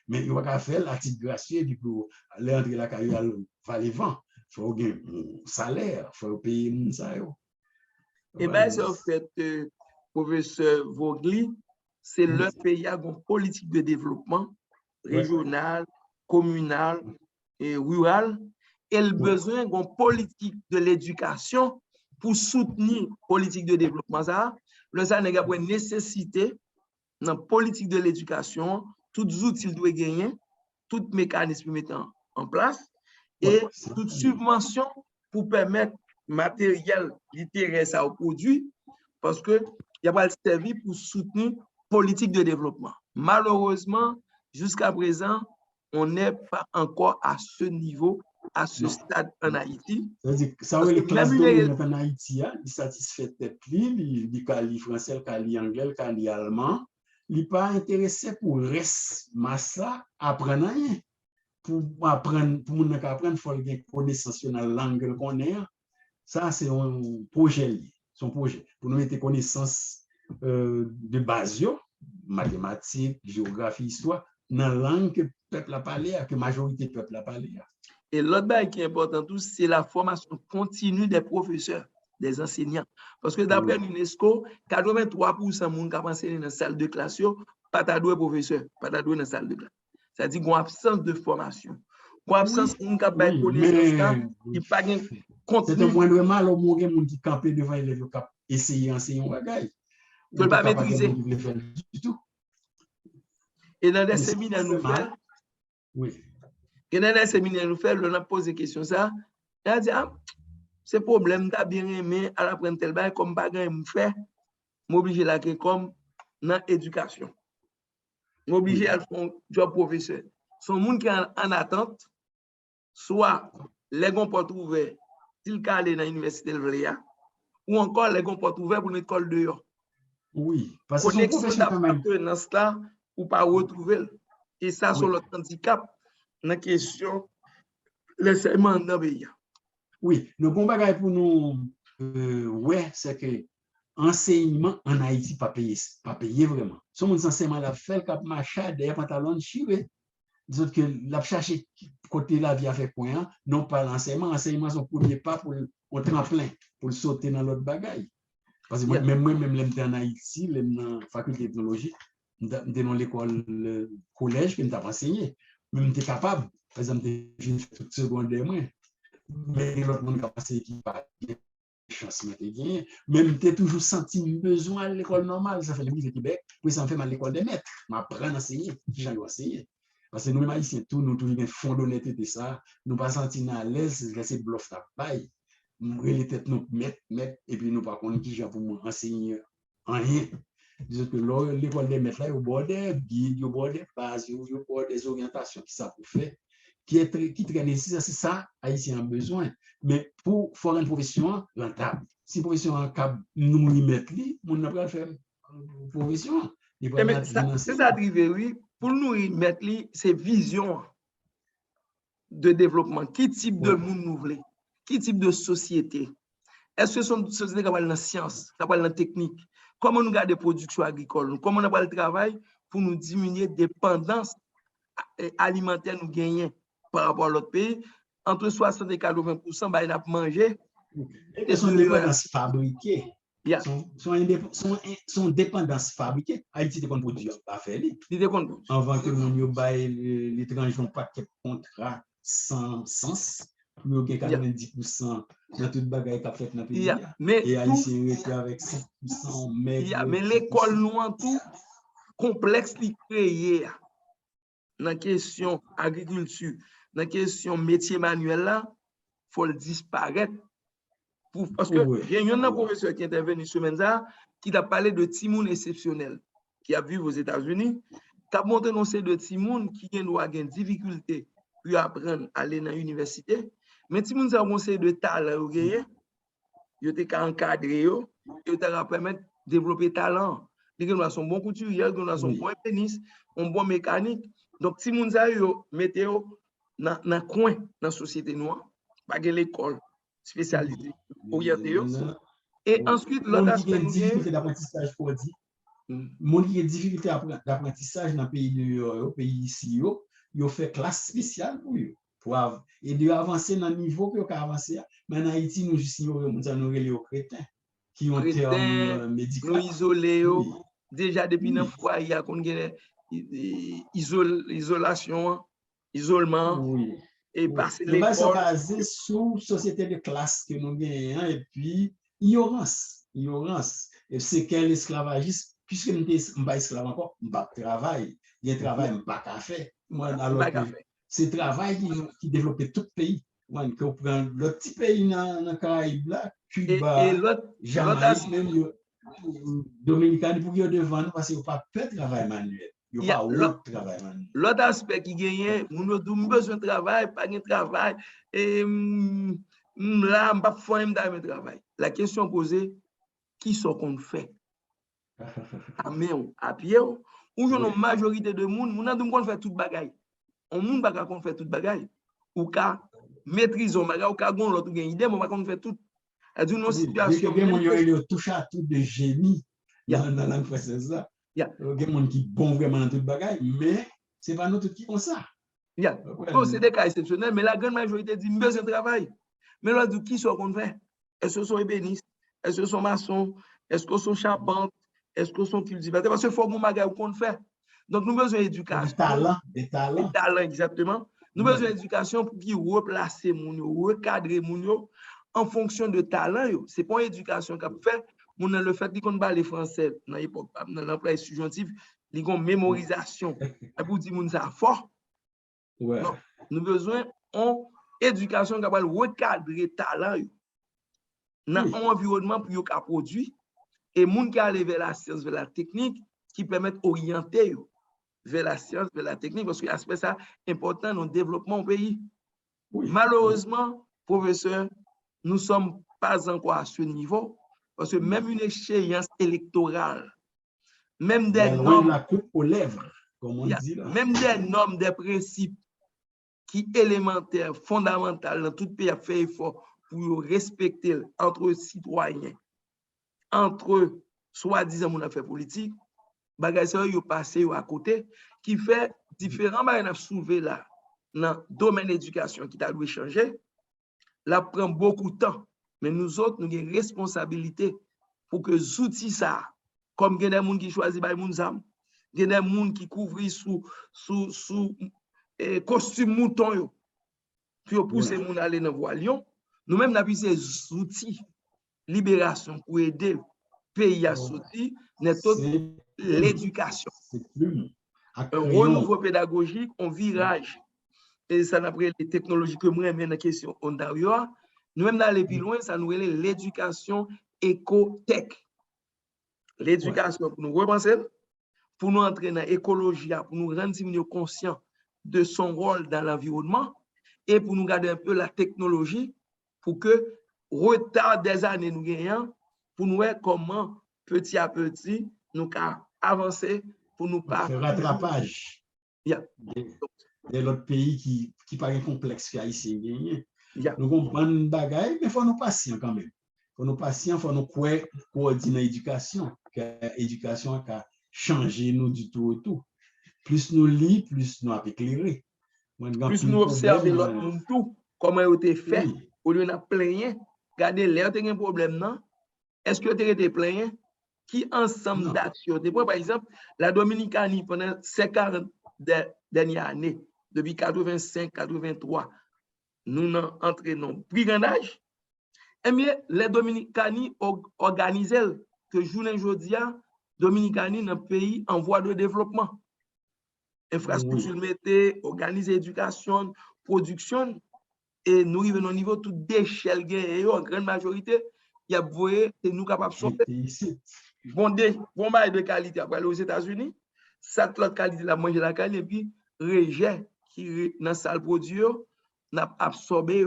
S2: mais il va faire à titre gracieux du coup, aller entrer la carrière va les vents. Il faut gagner un salaire, il faut payer ça.
S1: Et bien, c'est en fait, professeur Vogli, c'est le pays a une politique de développement régional, communal et rural, et le besoin d'une politique de l'éducation pour soutenir la politique de développement. Ça, le Sénégal a une nécessité dans la politique de l'éducation, tous les outils doivent gagner, tout mécanisme mettant en place, et toute subvention pour permettre matériel littéraire ça au produit, parce que il y a pas le service pour soutenir politique de développement. Malheureusement, jusqu'à présent, on n'est pas encore à ce niveau, à ce stade en Haïti.
S2: Ça veut les classes dominantes en Haïti, ils satisfait tête li cali français, le cali anglais, le cali allemand, il pas intéressé pour reste massa apprendre rien. Pour apprendre, pour mon apprendre, il faut avoir connaissance dans la langue qu'on est. Ça, c'est un projet, son projet. Pour nous mettre connaissance de base, mathématiques, géographie, histoire, dans la langue que le peuple a parlé, que la majorité du peuple a parlé.
S1: Et l'autre chose qui est important, c'est la formation continue des professeurs, des enseignants. Parce que d'après l'UNESCO, 83% des gens qui enseignent dans la salle de classe, pas de professeurs, pas dans la salle de classe. C'est-à-dire qu'il y a une absence de formation. Une absence de connaissance, il n'y a pas de contenu.
S2: C'est un moindre mal au monde qui campe devant les élèves qui essayent d'enseigner un bagage.
S1: Tu ne peux pas maîtriser. Et dans les séminaires, nous faisons.
S2: Oui.
S1: Et dans les séminaires, nous faisons, on a posé question ça. On a dit, ce problème, tu as bien aimé à l'apprendre tel bail comme bagage, je fais, m'obliger là comme dans l'éducation. M'obliger à faire un job professeur. Son monde qui est en attente, soit les gens pas trouver, s'ils sont allés dans l'université ou encore les gens pas trouver pour l'école dehors.
S2: Oui, parce que
S1: connexion d'appartenance là, ou pas retrouver. Et ça, sur le handicap, dans la question, l'enseignement dans le pays.
S2: Oui, le bon bagage pour nous, c'est que enseignement en Haïti pas payé vraiment. Si on enseignement la fait cap machin des pantalons chirés, disons que la chercher côté la vie a fait point, non pas l'enseignement, l'enseignement son premier pas pour un tremplin pour sauter dans l'autre bagage. Parce que même j'étais en Haïti, dans la faculté de technologie, j'étais dans l'école collège que j'étais enseigné. Même j'étais capable, par exemple, j'ai fait toute secondaire, mais l'autre monde qui a passé qui pas chance de même tu toujours senti besoin à l'école normale, ça fait le milieu Québec, puis ça me fait mal à l'école des maîtres, m'apprendre à enseigner, j'en dois enseigner. Parce que nous, même haïtiens, nous toujours un fond d'honnêteté ça, nous pas senti à l'aise, c'est bluff ta paille. Nous les têtes nous mettre, et puis nous pas connaître qui j'ai pour enseigner rien. Disons que l'école des maîtres là, au bord des guides, au bord des bases, au bord des orientations qui ça pour faire. Qui est très nécessaire, c'est ça, haïtien a besoin. Mais pour faire une profession rentable, si profession rentable, nous y mettons, on n'a pas faire une profession.
S1: C'est ça, oui. Pour nous y mettre, c'est vision de développement. Quel type de monde nous voulons? Quel type de société? Est-ce que c'est une société qui a dans la science, qui a dans la technique? Comment nous garder production agricole? Comment nous avons le travail pour nous diminuer la dépendance alimentaire nous gagner par rapport à l'autre pays? Entre 60 et 80%, bah, il a mangé.
S2: Et son dépendance fabriquée.
S1: Yeah.
S2: Son dépendance fabriquée. Haïti dépend de produire, pas faire. Avant que nous bail l'étranger pas de contrat sans sens, pour gagner 90% dans toute bagaille qu'a fait dans le pays. Et Haïti était avec 5%
S1: mais l'école nous en tout complexe li créé dans la question agriculture, dans la question métier manuel là, faut le disparaître. Parce que il y a un professeur qui est intervenu ce semaine qui a parlé de Timoun exceptionnel, qui a vu aux États-Unis, qui a montré non c'est de Timoun qui a une difficulté pour apprendre à aller dans l'université, mais Timoun a conseillé de talent, il a encadré, il a permettre de développer talent. Il a son bon couturier, il a son bon ébéniste, un bon mécanique. Donc, Timoun a mettez dans le coin dans la société noire, pas l'école spécialisée, orientée. Et ensuite, l'autre aspect,
S2: difficulté d'apprentissage pour dire. Mon qui a difficulté d'apprentissage dans le pays ici, il fait classe spéciale pour aider à avancer dans le niveau que avancer. Mais en Haïti, nous avons les chrétiens qui ont terme médical.
S1: Nous isolés, déjà depuis le foyer, qu'on a isolation, isolement. Et passer l'école.
S2: Nous basé sur la société de classe que nous gagnons et puis ignorance. Et c'est quel esclavagisme, puisque nous ne sommes pas esclaves encore, nous ne travaillons. Il y a un travail, nous ne pas faire. C'est le travail qui développe tout le pays. Que vous prenez le petit pays dans le Caraïbe, Cuba, Jamaïque, même Dominicaine, pour que devant nous, parce qu'il n'y a pas de travail manuel. Il n'y a pas de travail manuel.
S1: L'autre aspect qui gagne, nous avons besoin de travail, pas de travail, et là, je ne peux pas faire de travail. La question posée, qui sont qu'on fait? À main, à pied, ou une majorité de monde, nous avons fait toute bagaille. On ne peut pas faire toute bagaille. Ou qu'à maîtriser, ou qu'à gon l'autre gagne idée, mais on va faire tout. C'est une situation.
S2: Il y a touche à tout de génie dans la langue française. Il y a des gens qui sont vraiment dans toute bagaille, mais ce n'est pas nous tous qui font ça.
S1: C'est des cas exceptionnels, mais la grande majorité dit besoin de travail. Mais là, qui sont qu'on fait? Est-ce que ce sont ébénistes? Est-ce que ce sont maçons? Est-ce que ce sont charpentes? Est-ce que ce sont cultivateurs? Parce qu'il faut qu'on fait. Donc, nous avons besoin d'éducation.
S2: Des talents,
S1: exactement. Nous avons besoin d'éducation pour qu'ils replacent recadrer en fonction de talent. Ce n'est pas une éducation qu'on fait. On a le fait qu'on parle les français dans l'époque, dans l'emploi subjonctif, ils ont mémorisation. Pour dire que ça fort. Nous avons besoin d'éducation qui va recadrer talent dans l'environnement pour qu'ils produisent. Et les gens qui allent vers la science, vers la technique, qui permettent d'orienter vers la science, vers la technique, parce que l'aspect ça important dans le développement au pays. Malheureusement, professeur, nous ne sommes pas encore à ce niveau, parce que même une échéance électorale, même des normes,
S2: la coupe aux lèvres, comme on dit là.
S1: Même des normes, des principes qui élémentaires, fondamentaux dans tout pays a fait effort pour respecter entre citoyens, entre soi-disant mon affaire politique, bagay ça yo passé à côté qui fait différents bagay soulever là dans le domaine de l'éducation qui doit changer. Là prend beaucoup de temps, mais nous autres nous avons une responsabilité pour que les outils ça, comme il y a des gens qui choisissent par moun zam, il y a des gens qui couvrent sous costume mouton yo, puis pousser les gens à aller dans voie lion. Nous-mêmes nous avons ces outils libération pour aider le pays à sortir, l'éducation. Un renouveau pédagogique, un virage. Et ça n'a pas les technologies que moi j'aime dans la question Ontario. Nous-mêmes d'aller plus loin, ça nous relève l'éducation éco-tech. L'éducation pour nous repenser, pour nous entrer dans l'écologie, pour nous rendre conscients de son rôle dans l'environnement et pour nous garder un peu la technologie pour que retard des années nous gagnons, pour nous voir comment petit à petit nous avancer pour nous pas
S2: faire rattrapage. De l'autre pays qui paraît complexe qu'Haïti gagné.
S1: Yeah.
S2: Nous comprenons bagaille, mais il faut nous patients quand même. Il faut nous patients, il faut nous coordonner l'éducation. L'éducation a changé nous du tout au tout. Plus nous lisons, plus nous éclairés.
S1: Plus nous observons l'autre monde tout, comment il a été fait, au lieu de plaigner, regardez, l'air, tu as un problème, non? Est-ce que tu as été plaigné? Qui ensemble d'actions? Par exemple, la Dominicanie, pendant ces 40 dernières années, depuis 85-83, nous entraînons plus grand âge. Eh bien, les Dominicani organisaient que journée aujourd'hui, Dominicanie est un pays en voie de développement. Infrastructure mettez, organiser éducation, production, et nous arrivons au niveau tout d'échelle, en grande majorité, il y a voyé que nous capables de sauter. Bon bail de qualité après aux États-Unis, ça l'autre qualité la manger la qualité et puis rejet qui dans salle produit n'a absorbé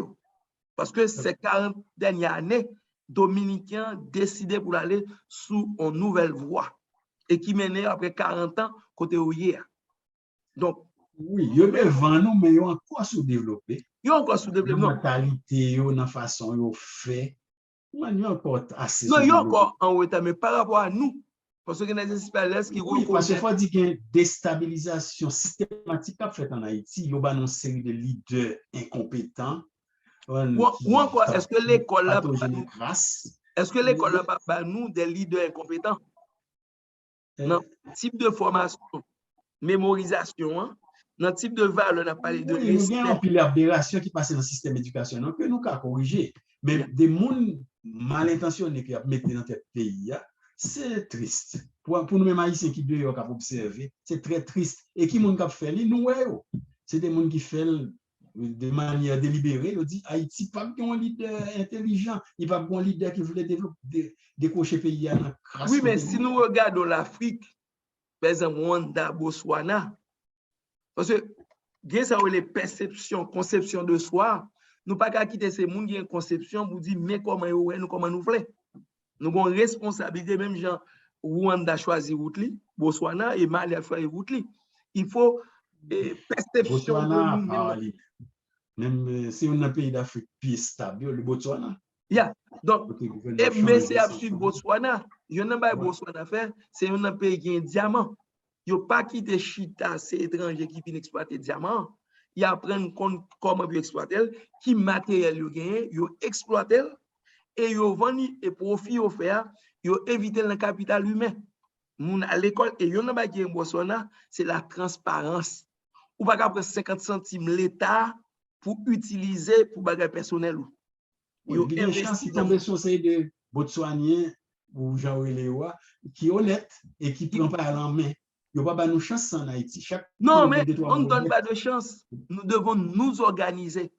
S1: parce que ces 40 dernières années Dominicains décidé pour aller sous une nouvelle voie et qui menait après 40 ans côté hier. Donc
S2: oui, il y a devant nous mais il y a encore sous-développé.
S1: Il y a encore sous-développé.
S2: La mentalité, la façon dont fait. Il y a encore assez.
S1: Non, il y a encore en retard, mais par rapport à nous, parce que les espèces qui
S2: oui, parce qu'il faut dire qu'il y a une déstabilisation systématique à fait en Haïti. Il y a une série de leaders incompétents.
S1: Ou encore, est-ce que l'école là,
S2: est-ce
S1: que l'école là pas nous des leaders incompétents? Non, type de formation, mémorisation, hein? Dans le type de valeur, on a parlé de
S2: respect. Il y a un pile d'aberration qui passe dans le système éducationnel que nous avons corrigé. Mais des gens mal intentionnés qui mettent dans notre pays, c'est triste. Pour nous-mêmes haïtiens qui doivent observer, c'est très triste. Et qui ont fait, nous, c'est des gens qui font de manière délibérée. Ils disent Haïti pas un leader intelligent, il pas un leader qui voulait développer, décocher le pays.
S1: Oui, mais si nous regardons l'Afrique, par exemple, Rwanda, Botswana, parce que ça les perceptions, conception de soi, nous pas qu'à quitter ces gens qui ont une conception pour dire mais comment nous comment nous voulons. Nous avons une responsabilité, même gens Rwanda choisi route li, Botswana et Mali a choisi route li. Il faut perception
S2: Botswana,
S1: de nous.
S2: Même si on a un pays d'Afrique plus stable, le Botswana.
S1: Yeah. Donc, mais c'est absolument Botswana. Je n'ai pas Botswana faire, c'est un pays qui a un diamant. Il n'y a pas quitté Chita, c'est étranger qui viennent exploiter diamant. Ils apprennent comment exploiter, qui matériel ils gagnent, ils exploitent et ils vendent et profit au faire, ils évitent le capital humain. À l'école, et il y a un qui est Botswana, c'est la transparence. Ou pas prendre 50 centimes l'État pour utiliser pour bagage personnel.
S2: Il y a des chances qui tombent sur ces de Botswaniens ou Jean-Léoua qui est honnête et qui ne prend pas à la main. Il n'y a pas de chance en Haïti.
S1: Non, mais on ne donne pas de chance. Nous devons nous organiser.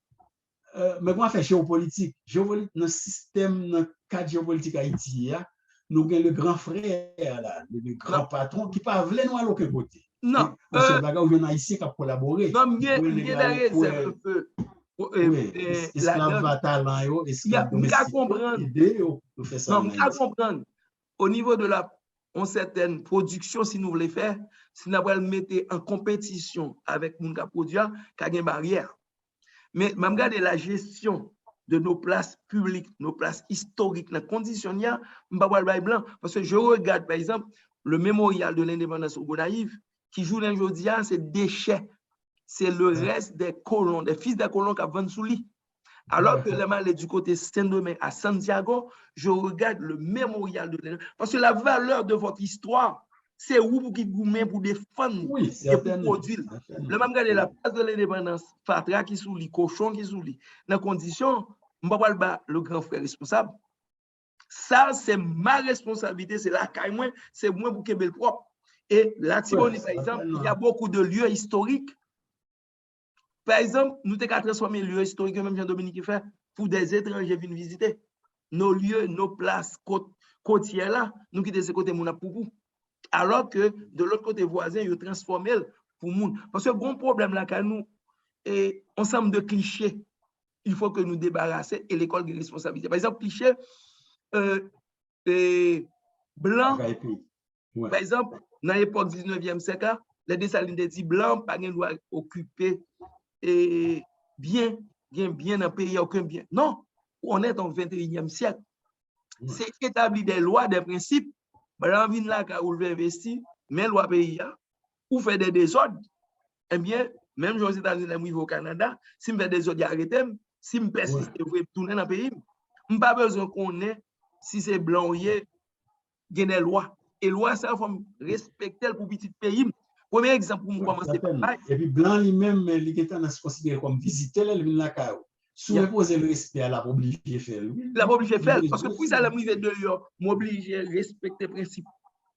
S2: Mais comment faire géopolitique? Dans le système, dans le cadre géopolitique haïtien, nous avons le grand frère, là, le grand patron qui ne peut pas nous à l'autre côté.
S1: Non.
S2: Parce que nous avons haïtien qui a collaboré.
S1: Non, il y a des réserves un peu.
S2: Esclaves talent, esclaves domestiques.
S1: Non, à comprendre. Au niveau de une certaine production, si nous voulons faire, si nous voulons mettre en compétition avec les produits, il y a une barrière. Mais je regarde la gestion de nos places publiques, nos places historiques, la condition, je ne vais pas blanc. Parce que je regarde, par exemple, le mémorial de l'indépendance au Gonaïve, qui joue aujourd'hui, c'est déchets. C'est le reste des colons, des fils des colons qui vendent sous lit. Alors que le mal est du côté Saint-Domingue à Santiago, je regarde le mémorial de l'indépendance. Parce que la valeur de votre histoire, c'est où vous qui vous mettez pour défendre et pour produire. Le même regarder la place de l'indépendance, Fatra qui sous lit, cochon qui sous lit. Dans condition, je ne vais pas le grand frère responsable. Ça, c'est ma responsabilité, c'est la caille, c'est moi pour Québec propre. Et là, par exemple, il y a beaucoup de lieux historiques. Par exemple, nous avons transformé les lieux historiques, même Jean-Dominique fait, pour des étrangers venir visiter. Nos lieux, nos places côtières là, nous quittons ce côté mon pour. Alors que de l'autre côté voisin, ils transformé pour moun. Parce que le bon problème là, quand nous, et ensemble de clichés, il faut que nous débarrasser et l'école de responsabilité. Par exemple, cliché blanc, par exemple, dans l'époque 19e siècle, les Dessalines dit blanc, pas de droit occuper et bien gain bien dans le pays, aucun bien. Non, on est au 21e siècle. C'est établi des lois, des principes. Madame vient là, quand vous investir, mais loi pays, ou fait des désordres. Eh bien, même aux États-Unis, au Canada, si je fais des désordres, arrêtez. Si je persiste, je vais tourner dans le pays. Je n'ai pas besoin qu'on ait, si c'est blanc ou il y a des lois. Et loi, ça, il faut respecter pour petit pays. Premier exemple, pour commencer.
S2: Et puis, blanc lui-même, il est considéré comme visiteur, il vient là. Sous-imposer le respect à la obligé de faire.
S1: La obligé de faire. Parce que pour ça, la privé de l'Union, m'oblige à respecter le principe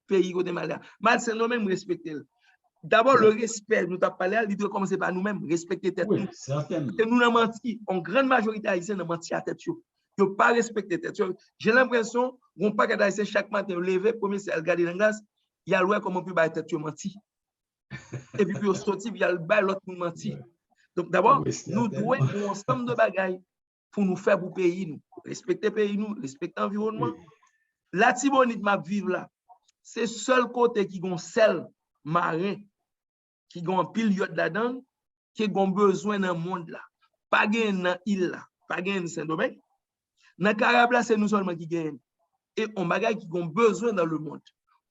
S1: pays côté malade. Mal, c'est nous-mêmes respecter. D'abord, le respect, nous avons parlé, il doit commencer par nous-mêmes, respecter tête.
S2: Oui, certainement.
S1: Et nous avons menti. En grande majorité haïtienne, nous avons menti à tête. Ils n'ont pas respecté tête. J'ai l'impression, qu'on pas d'haïtien chaque matin, lever, premier, c'est regarder dans la glace, il y a l'oué comment on peut battre tête, menti. Et puis, il sorti, il y a le bail, l'autre nous menti. Donc, d'abord, nous devons un ensemble de bagailles pour nous faire pour pays, nous. Respecter pays, nous, respecter l'environnement. La Tibonite m'a vivre là, c'est le seul côté qui a sel marin, qui a un pile yacht là-dedans, qui a besoin dans le monde là. Pas gain dans l'île là, pas gain dans Saint-Domingue. Dans le Caraïbe là, c'est nous seulement qui gagnons. Et on bagaille qui a besoin dans le monde.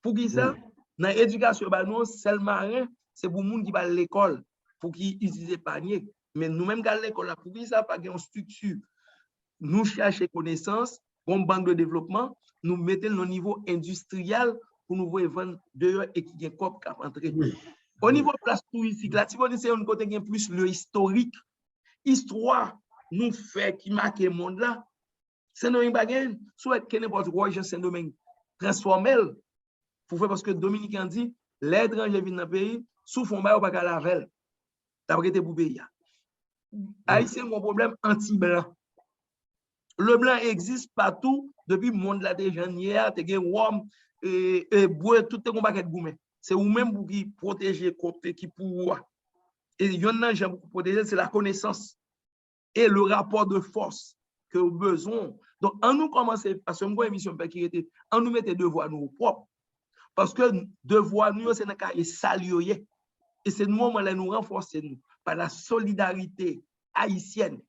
S1: Pour qui ça? Dans l'éducation, sel marin, c'est pour les gens qui vont à l'école, pour qu'ils utilisent panier. Mais nous-mêmes, à l'école, pour qui ça, pas gain structure. Nous cherchons connaissances, une banque de développement, nous mettons le niveau industriel pour nous voir vendre dehors et qui est cop cap entrer. Au niveau de place touristique, la Tibonite, c'est un côté qui est plus le historique. Histoire nous fait qui marque le monde là. C'est nous bagage, soit que n'importe quoi, je Saint-Domingue transformer pour faire parce que Dominique a dit, les étrangers viennent dans le pays, sous fond ba ou pas la veille. D'après tes pour pays. Haïtien mon problème anti-blanc. Le blanc existe partout depuis le monde là déjà hier, tu as Rome et bois tout est combat avec goumé. C'est ou même pour qui protéger côté qui pour et il y en a j'ai beaucoup protéger c'est la connaissance et le rapport de force que nous besoin. Donc en nous commencer parce que moi émission qui était en nous mettre devoir nous propre parce que devoir nous c'est dans cas saluer et c'est nous moment là nous renforcer nous par la solidarité haïtienne.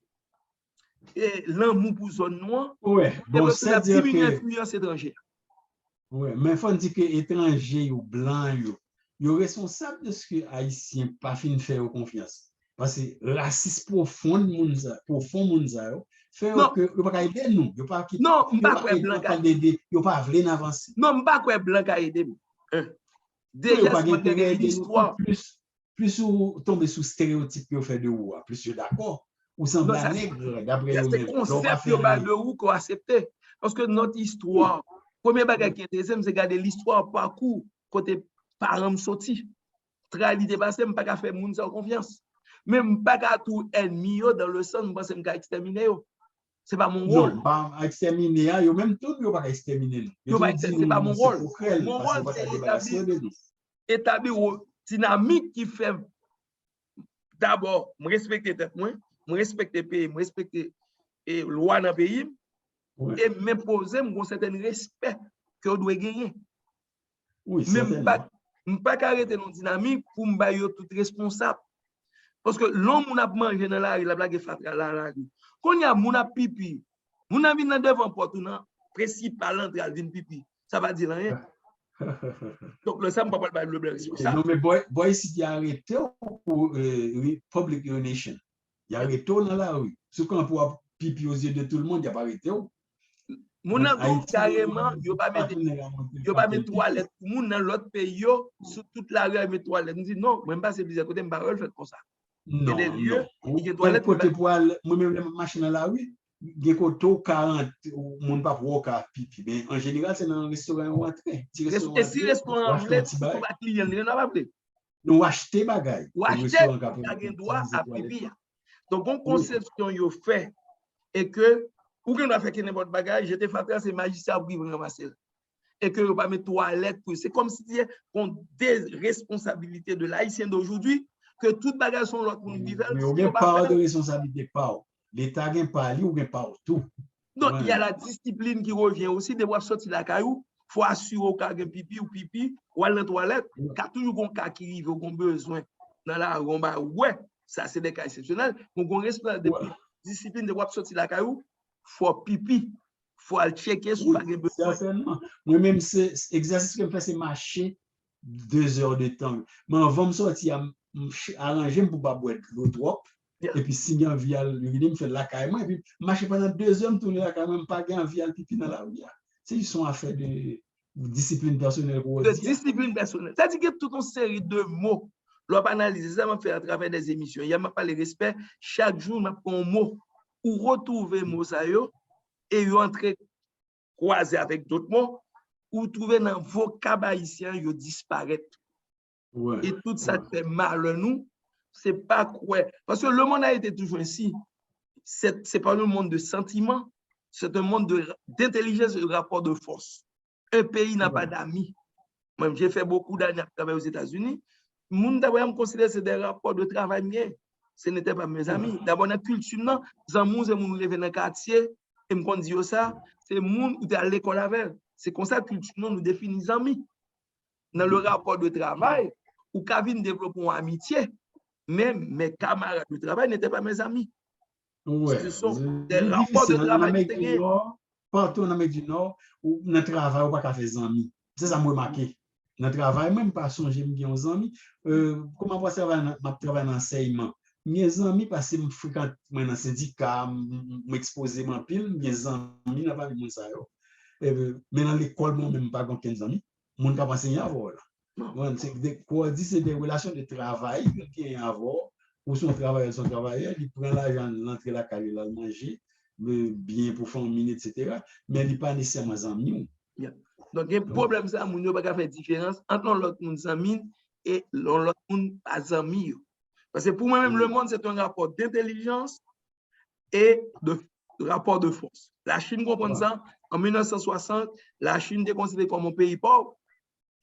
S1: Et l'amour pour zone noire,
S2: bon, c'est dire que
S1: l'influence étrangère.
S2: Oui, mais il faut dire que étrangers ou blancs, ils sont responsables de ce que les Haïtiens pas fin faire confiance. Parce que racisme profond, fait que ils pas aider nous.
S1: Non, je pas blanc
S2: ils pas venir avancer.
S1: Non, je pas blanc aider. Déjà, c'est l'histoire.
S2: Plus vous tombez sous stéréotype que fait de vous, plus d'accord. Ou semble nègre d'après
S1: vous. C'est le concept de vous qu'on accepte. Parce que notre histoire, premier bagage qui est intéressant, c'est regarder l'histoire parcours côté parents sorti. Réalité passée, je ne peux pas faire moun sans confiance. Même pas qu'à tout ennemi dans le sens, je pense que je vais exterminer. Ce n'est pas mon rôle.
S2: Non, pas exterminer, même tout, je ne vais pas exterminer.
S1: Ce n'est pas mon rôle. Mon rôle, c'est établir une dynamique qui fait d'abord, me respecter tête moi, me respecter pays, me respecter la loi dans le pays, et m'imposer un certain respect que je dois gagner.
S2: Oui,
S1: mais je ne peux pas arrêter une dynamique pour me bailler tout responsable. Parce que l'homme a mangé dans la rue, la blague est faite dans la rue. Quand il y a mon pipi, mon ami dans devant porte, principal entrée vient pipi, ça va dire rien. Donc le ça ne peut pas le blanc responsable.
S2: Non mais boy si tu as arrêté pour public urination, il a arrêté dans la rue. Ce qu'on pour pipi aux yeux de tout le monde, il a pas arrêté.
S1: Mon ami carrément, il n'y a pas de toilettes. Mon dans l'autre pays, sur toute la rue, il y a des toilettes. Je dis non, même pas c'est bizarre, côté de parole, fait comme ça.
S2: Non,
S1: il y a des lieux, il y a des
S2: toilettes.
S1: Côté
S2: pour moi-même, les machines dans la rue, il y a 40, mon pas pour pipi. Mais en général, c'est dans un restaurant ou entrer.
S1: Et si le restaurant voulait, il faut pas client, il n'a pas voulu.
S2: Nous acheter bagaille.
S1: Ou acheter, il y a un droit à pipi. Donc, une conception, il fait, et que, ou qu'on doit faire n'importe bagage, j'étais fatigué, c'est magistrat pour vivre ramasser. Et que vous pas mettre toilette pour. C'est comme si c'était une déresponsabilité de l'haïtien d'aujourd'hui, que toute bagage sont l'autre pour nous vivre.
S2: Mais on n'a pas de responsabilité, pas. L'État n'a pas li ou n'a pas tout.
S1: Donc, il y a la discipline qui revient aussi, de voir sortir la caillou, il faut assurer qu'il y a pipi ou pipi, ou aller dans la toilette, qu'il y a toujours un cas qui arrive, qu'on a besoin dans la rue. Ouais, ça c'est des cas exceptionnels. Donc, on reste depuis discipline de wap sorti la caillou, faut pipi, faut aller checker sur pas besoin.
S2: Certainement. Moi-même, c'est exercice que je fais, c'est marcher 2 heures de temps. Mais avant de sortir, arranger pour ne pas boire l'eau trop. Et puis, si j'ai envie, je fais la caille, et puis, marcher pendant 2 heures, je tourne la caille, même pas envie de pipi dans la rue. C'est juste une affaire de discipline personnelle.
S1: De discipline personnelle. C'est-à-dire qu'il y a toute une série de mots. L'on va analyser ça, on fait à travers des émissions. Il y a pas le respect. Chaque jour, on prend un mot ou retrouver mot ça et y entrer croiser avec d'autres mots ou trouver dans le vocabulaire haïtien, ils disparaissent.
S2: Ouais.
S1: Et tout ça fait mal à nous. C'est pas quoi. Parce que le monde a été toujours ainsi. C'est pas un monde de sentiments, c'est un monde d'intelligence et de rapport de force. Un pays n'a pas d'amis. Moi, j'ai fait beaucoup d'années à travailler aux États-Unis. Moun d'abord me considère c'est des rapports de travail mien. Ce n'était pas mes amis. D'abord dans culture non, zanmou c'est moun levé dans quartier et me dit ça, c'est moun ou à l'école avec. C'est comme ça culture non nous définit amis. Dans le rapport de travail, ou Kavin développe une amitié, même mes camarades de travail n'étaient pas mes amis.
S2: Ouais.
S1: Ce sont des rapports de travail.
S2: Partout en Amérique du Nord, où dans le travail, on ne peut pas faire des amis. C'est ça que je remarque. Dans le travail, même pas songer bien aux amis. Comment moi travailler dans l'enseignement? Mes amis, parce que je fréquente dans le syndicat, je m'expose en pile, mes amis n'ont pas vu ça. Mais dans l'école, moi, même pas 15 amis. Mon cap enseigner à voir. C'est des relations de travail qui ont à voir. Ou son travailleur, il prend l'argent, l'entrée la carrière, le manger, bien pour faire une minute, etc. Mais il n'est pas nécessairement ami.
S1: Donc, il y a un problème, ça, il n'y a pas faire différence entre l'autre monde amis et l'autre monde pas ami. Parce que pour moi-même, le monde, c'est un rapport d'intelligence et de rapport de force. La Chine comprend ça. En 1960, la Chine était considérée comme un pays pauvre.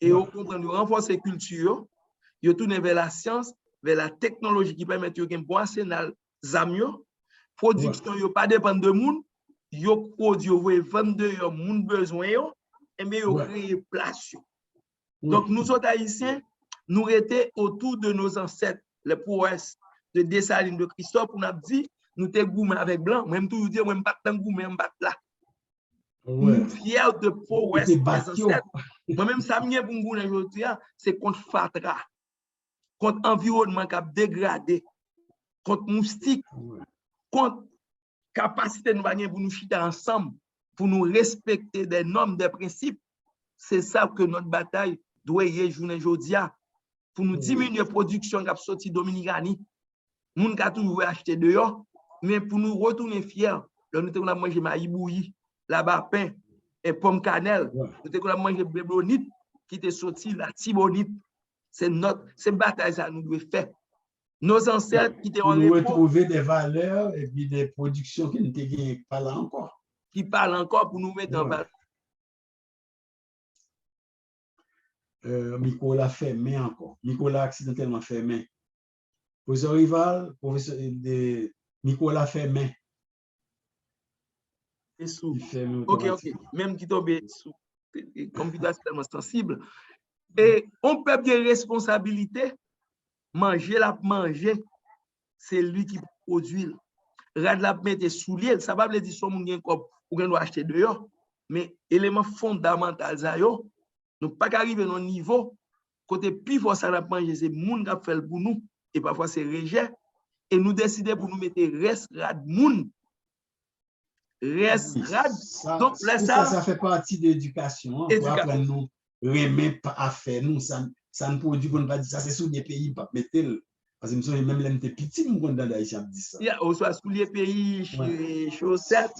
S1: Et au contraire, nous renforcer la culture, nous tourner vers la science, vers la technologie qui permet de bon arsenal zamio, production yo pas dépend de monde, yo produit yo vendre yo monde besoin yo et mais yo créer place. Donc nous autres haïtiens, nous étions autour de nos ancêtres, les prouesses de Dessalines, de Christophe, on a dit nous te goumé avec blanc, même tout dire même pas tant goumé même pas là. Nous fiers de prouesses des ancêtres. Moi-même ça m'y pour nous aujourd'hui, c'est contre fatra, contre environnement qui a dégradé, contre moustique, contre capacité nous pour nous chiter ensemble, pour nous respecter des normes, des principes. C'est ça que notre bataille doit y journée aujourd'hui, pour nous diminuer la production qui a sorti Dominicani. Nous avons toujours acheté dehors, mais pour nous retourner fiers, nous avons mangé maïs bouilli, là-bas pain et pomme cannelle, nous avons mangé bébonite qui était sorti la tibonite. C'est notre bataille ça nous devons faire. Nos ancêtres qui étaient en
S2: repos, retrouver des valeurs et puis des productions qui ne parlent pas encore.
S1: Qui parlent encore pour nous mettre en valeur.
S2: Nicolas fermé encore. Nicolas accidentellement fermé. Professeur Rival, professeur de Nicolas fermé.
S1: Ok. Même qui tombe sous computer tellement sensible. Et on peut bien responsabilité. Manger, c'est lui qui produit. Rad la mettre soulier, ça va veut dire son moun gen kop ou gen doit acheter dehors, mais élément fondamental ça yo, nous pas arriver dans niveau côté plus fort ça la manger c'est moun qui fait pour nous et parfois c'est rejet et nous décider pour nous mettre reste rad moun. Reste rad. Donc là
S2: ça fait partie de l'éducation pour apprendre nous remettre à faire nous ça ne produit qu'on va dire ça c'est sur des pays pas mettre parce que nous même l'un des petits nous dans d'Haïti dit ça.
S1: Il y a aussi sur les pays chaussettes.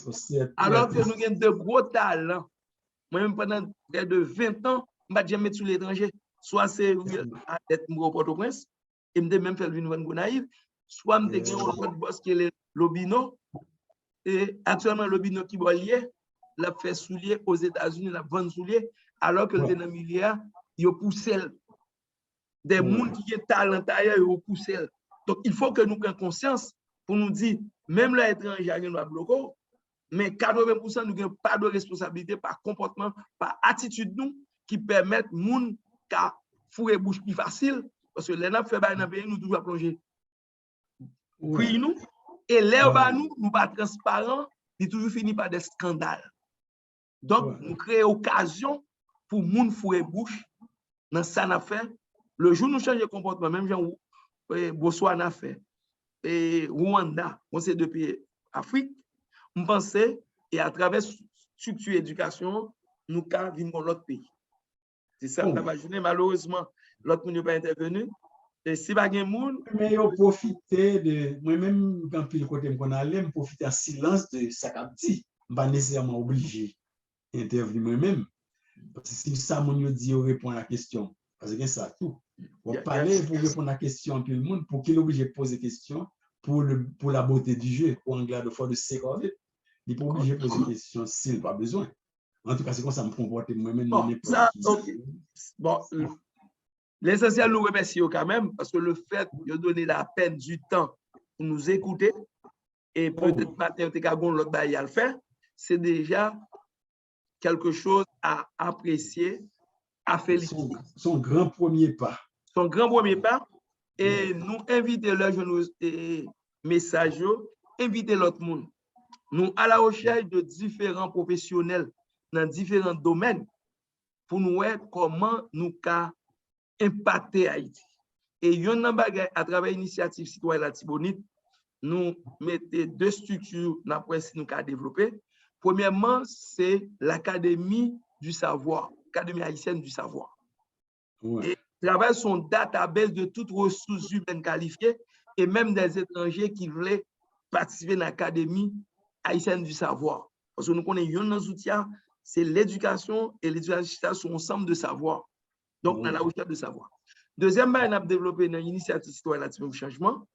S1: Alors que nous avons de gros talents. Moi-même pendant près de 20 ans, je n'ai jamais sur l'étranger. Soit c'est à tête au Port-au-Prince, et je même fait une vente naïve, soit je suis un boss qui est Lobino. Et actuellement, Lobino qui est lié, l'a fait soulier aux États-Unis, l'a vendu soulier, alors que le dénominateur, il a poussé des gens qui ont talent ailleurs, il a poussé. Donc, il faut que nous prenions conscience pour nous dire, même l'étranger, il y a bloqué, mais 80% nous n'avons pas de responsabilité par comportement, par attitude nous, qui permettent aux gens de fourrer bouche plus facile, parce que les gens fait dans le pays, nous devons plonger. Puis nous, Et là, nous pas transparents, il toujours fini par des scandales. Donc, nous créons occasion pour moun fouer bouche dans ça n'a fait. Le jour où nous changeons de comportement, même gens Botswana fait, et Rwanda, on sait depuis Afrique, on pensait, et à travers structure éducation, nous avons vu l'autre pays. C'est ça, malheureusement, l'autre monde n'est pas intervenu. Et si pas de monde.
S2: Mais ils ont profité de. Moi-même, quand le côté qu'on allait, je profite en silence de ça qu'a dit. Je ne suis pas nécessairement obligé d'intervenir moi-même. Parce que si ça, mon dit, on répond à la question. Parce que ça, tout. On parler pour répondre à la question tout le monde, pour qu'il est obligé de poser question pour la beauté du jeu, pour un gars de fois de sécurité. Il n'est pas obligé de poser des questions s'il n'a pas besoin. En tout cas, c'est comme ça me comporte moi-même.
S1: Bon, l'essentiel, nous remercions quand même, parce que le fait de donner la peine du temps pour nous écouter, et peut-être matin, l'autre bail à le faire, c'est déjà quelque chose à apprécier, à féliciter.
S2: Son grand premier pas.
S1: Son grand premier pas. Et nous inviter les messages, inviter l'autre monde. Nous à la recherche de différents professionnels dans différents domaines pour nous voir comment nous pouvons impacter Haïti. Et il y a un bagage à travers l'initiative citoyenne la Tibonite, nous mettons deux structures dans la presse nous avons développées. Premièrement, c'est l'Académie du savoir, l'Académie haïtienne du savoir. Ouais. Et travaille son database de toutes ressources humaines qualifiées et même des étrangers qui voulaient participer à l'Académie haïtienne du savoir. Parce que nous connaissons un outil, c'est l'éducation et l'éducation sont ensemble de savoir. Donc, dans la recherche de savoir. Deuxièmement, on a développé une initiative citoyenne au changement,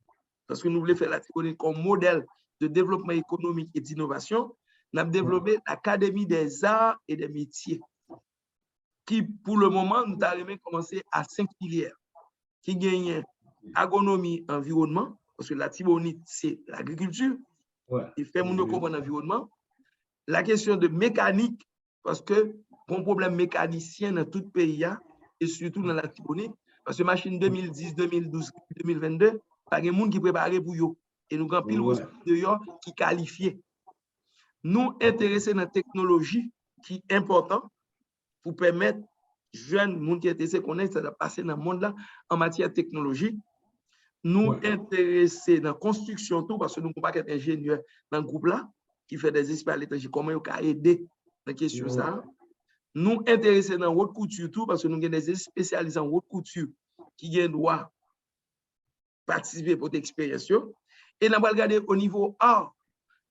S1: parce que nous voulons faire la Tibonite comme modèle de développement économique et d'innovation. On a développé l'Académie des arts et des métiers, qui, pour le moment, nous avons commencé à 5 filières, qui gagnent agronomie, environnement, parce que la Tibonite, c'est l'agriculture, qui fait mon comprendre l'environnement. La question de mécanique, parce que un problème mécanicien dans tout le pays, et surtout dans la Tibonite, parce que machine 2010, 2012, 2022, pas de monde qui prépare pour eux. Et nous avons pile de qui qualifiés. Nous intéressés dans la technologie qui est importante pour permettre jeunes gens qui intéressés connaître ça de passer dans le monde là en matière de technologie. Nous intéressés dans la construction tout parce que nous ne pouvons pas être ingénieurs dans le groupe là qui fait des experts à l'étranger, comment ils peuvent aider dans la question ça. Nous intéressés dans la haute couture tout parce que nous avons des spécialistes en haute couture qui ont droit participer pour l'expérience. Et nous allons regarder au niveau art,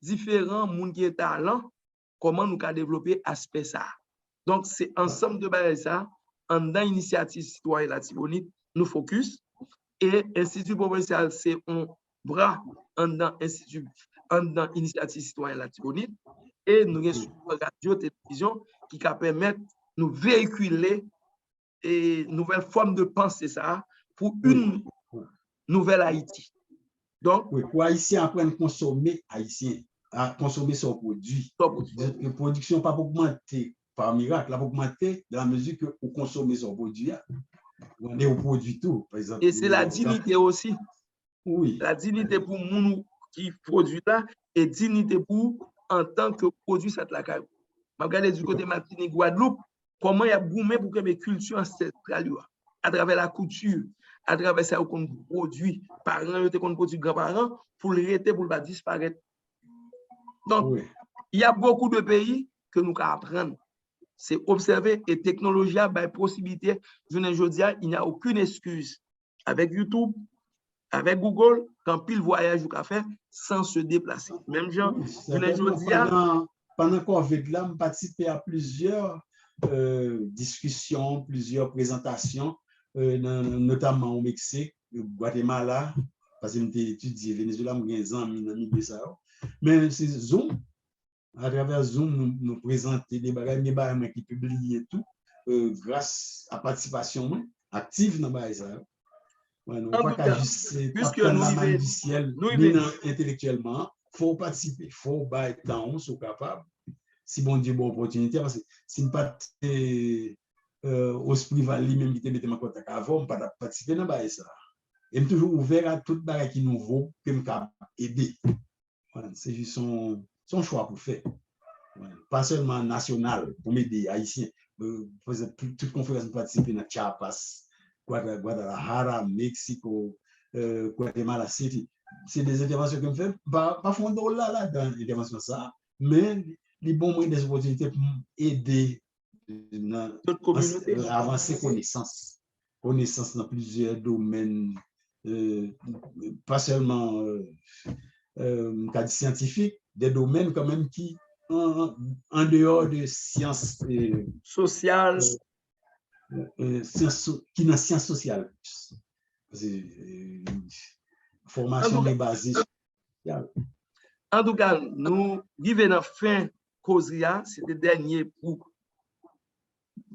S1: différents gens qui ont talent, comment nous allons développer aspect ça. Donc, c'est ensemble de bagages ça, en dans l'initiative citoyenne la Tibonite, nous focus. Et Institut provincial, c'est un bras en dans Institut, en dans l'initiative citoyenne la Tibonite. Et nous avons une radio, télévision qui permettre de nous véhiculer une nouvelle forme de pensée ça pour une nouvelle Haïti. Donc,
S2: pour Haïtiens apprendre à consommer Haïtien, à consommer son produit. La production pas augmenter par miracle, elle va augmenter dans la mesure que vous consommez son produit. On est au produit tout, par exemple.
S1: Et c'est la dignité aussi.
S2: Oui.
S1: La dignité pour nous qui produit là et dignité pour en tant que produit cette la caille. Je regarde du côté Martinique, Guadeloupe, comment il y a boomé pour que mes cultures ancestrales à travers la couture, à travers ça qu'on produit, parents qu'on produit grands-parents, pour le rester, pour ne pas disparaître. Donc, il y a beaucoup de pays que nous pouvons apprendre. C'est observer et technologie a possibilité. Je ne dis il n'y a aucune excuse. Avec YouTube, avec Google, quand pile voyage ou faire sans se déplacer. Même genre,
S2: pendant COVID là, je participé à plusieurs discussions, plusieurs présentations, notamment au Mexique, au Guatemala, parce que j'ai étudié Venezuela, j'ai 15 ans, mais c'est Zoom. À travers Zoom, nous présentons des bagages qui publient et tout, grâce à la participation active dans les bagages. Nous ne pouvons pas juste prendre la main du ciel, ni intellectuellement. Il faut participer, il faut battre temps, on est capable. Si bon Dieu, bonne opportunité, parce que si nous pas au Sprivali, même qui te mette en contact avant, on ne peut pas participer dans les bagages. Et je suis toujours ouvert à tout bagage qui nous vaut, que nous aider. Voilà, c'est juste son choix pour faire. Voilà. Pas seulement national, pour m'aider, haïtien. Toute conférence participer dans Chiapas, Guadalajara, Mexico, Guatemala City. C'est des interventions que je fais, pas fond là, dans l'intervention ça, mais les bons moyens des opportunités pour aider à avancer connaissance dans plusieurs domaines, pas seulement cadre scientifique, des domaines quand même qui, en dehors de sciences
S1: sociales,
S2: qui dans sciences sociales. Formation est basée sur.
S1: En tout cas, nous arrivons à la fin de la c'était le dernier pour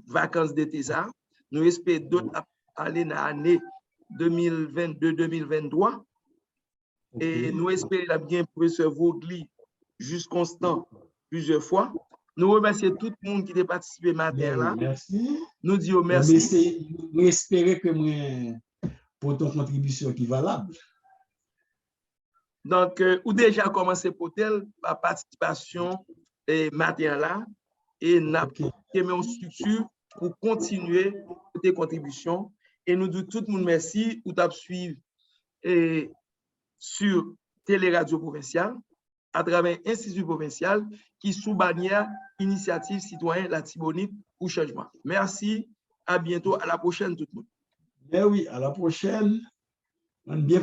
S1: vacances d'été. Nous espérons d'autres aller dans l'année 2022-2023. Et nous espérons bien professeur Vogli, juste constant, plusieurs fois. Nous remercions tout le monde qui a participé matin là.
S2: Merci.
S1: Nous disons merci.
S2: Nous espérons que moi, pour ton contribution qui est valable.
S1: Donc, ou déjà commencé pour tel, la participation matin là, et nous avons une structure pour continuer tes contributions. Et nous disons tout le monde merci ou t'as suivi sur Téléradio Provinciale à travers l'Institut Provincial qui sous bannière Initiative Citoyenne La Tibonite pour Changement. Merci, à bientôt, à la prochaine tout le monde.
S2: Eh oui, à la prochaine. Bien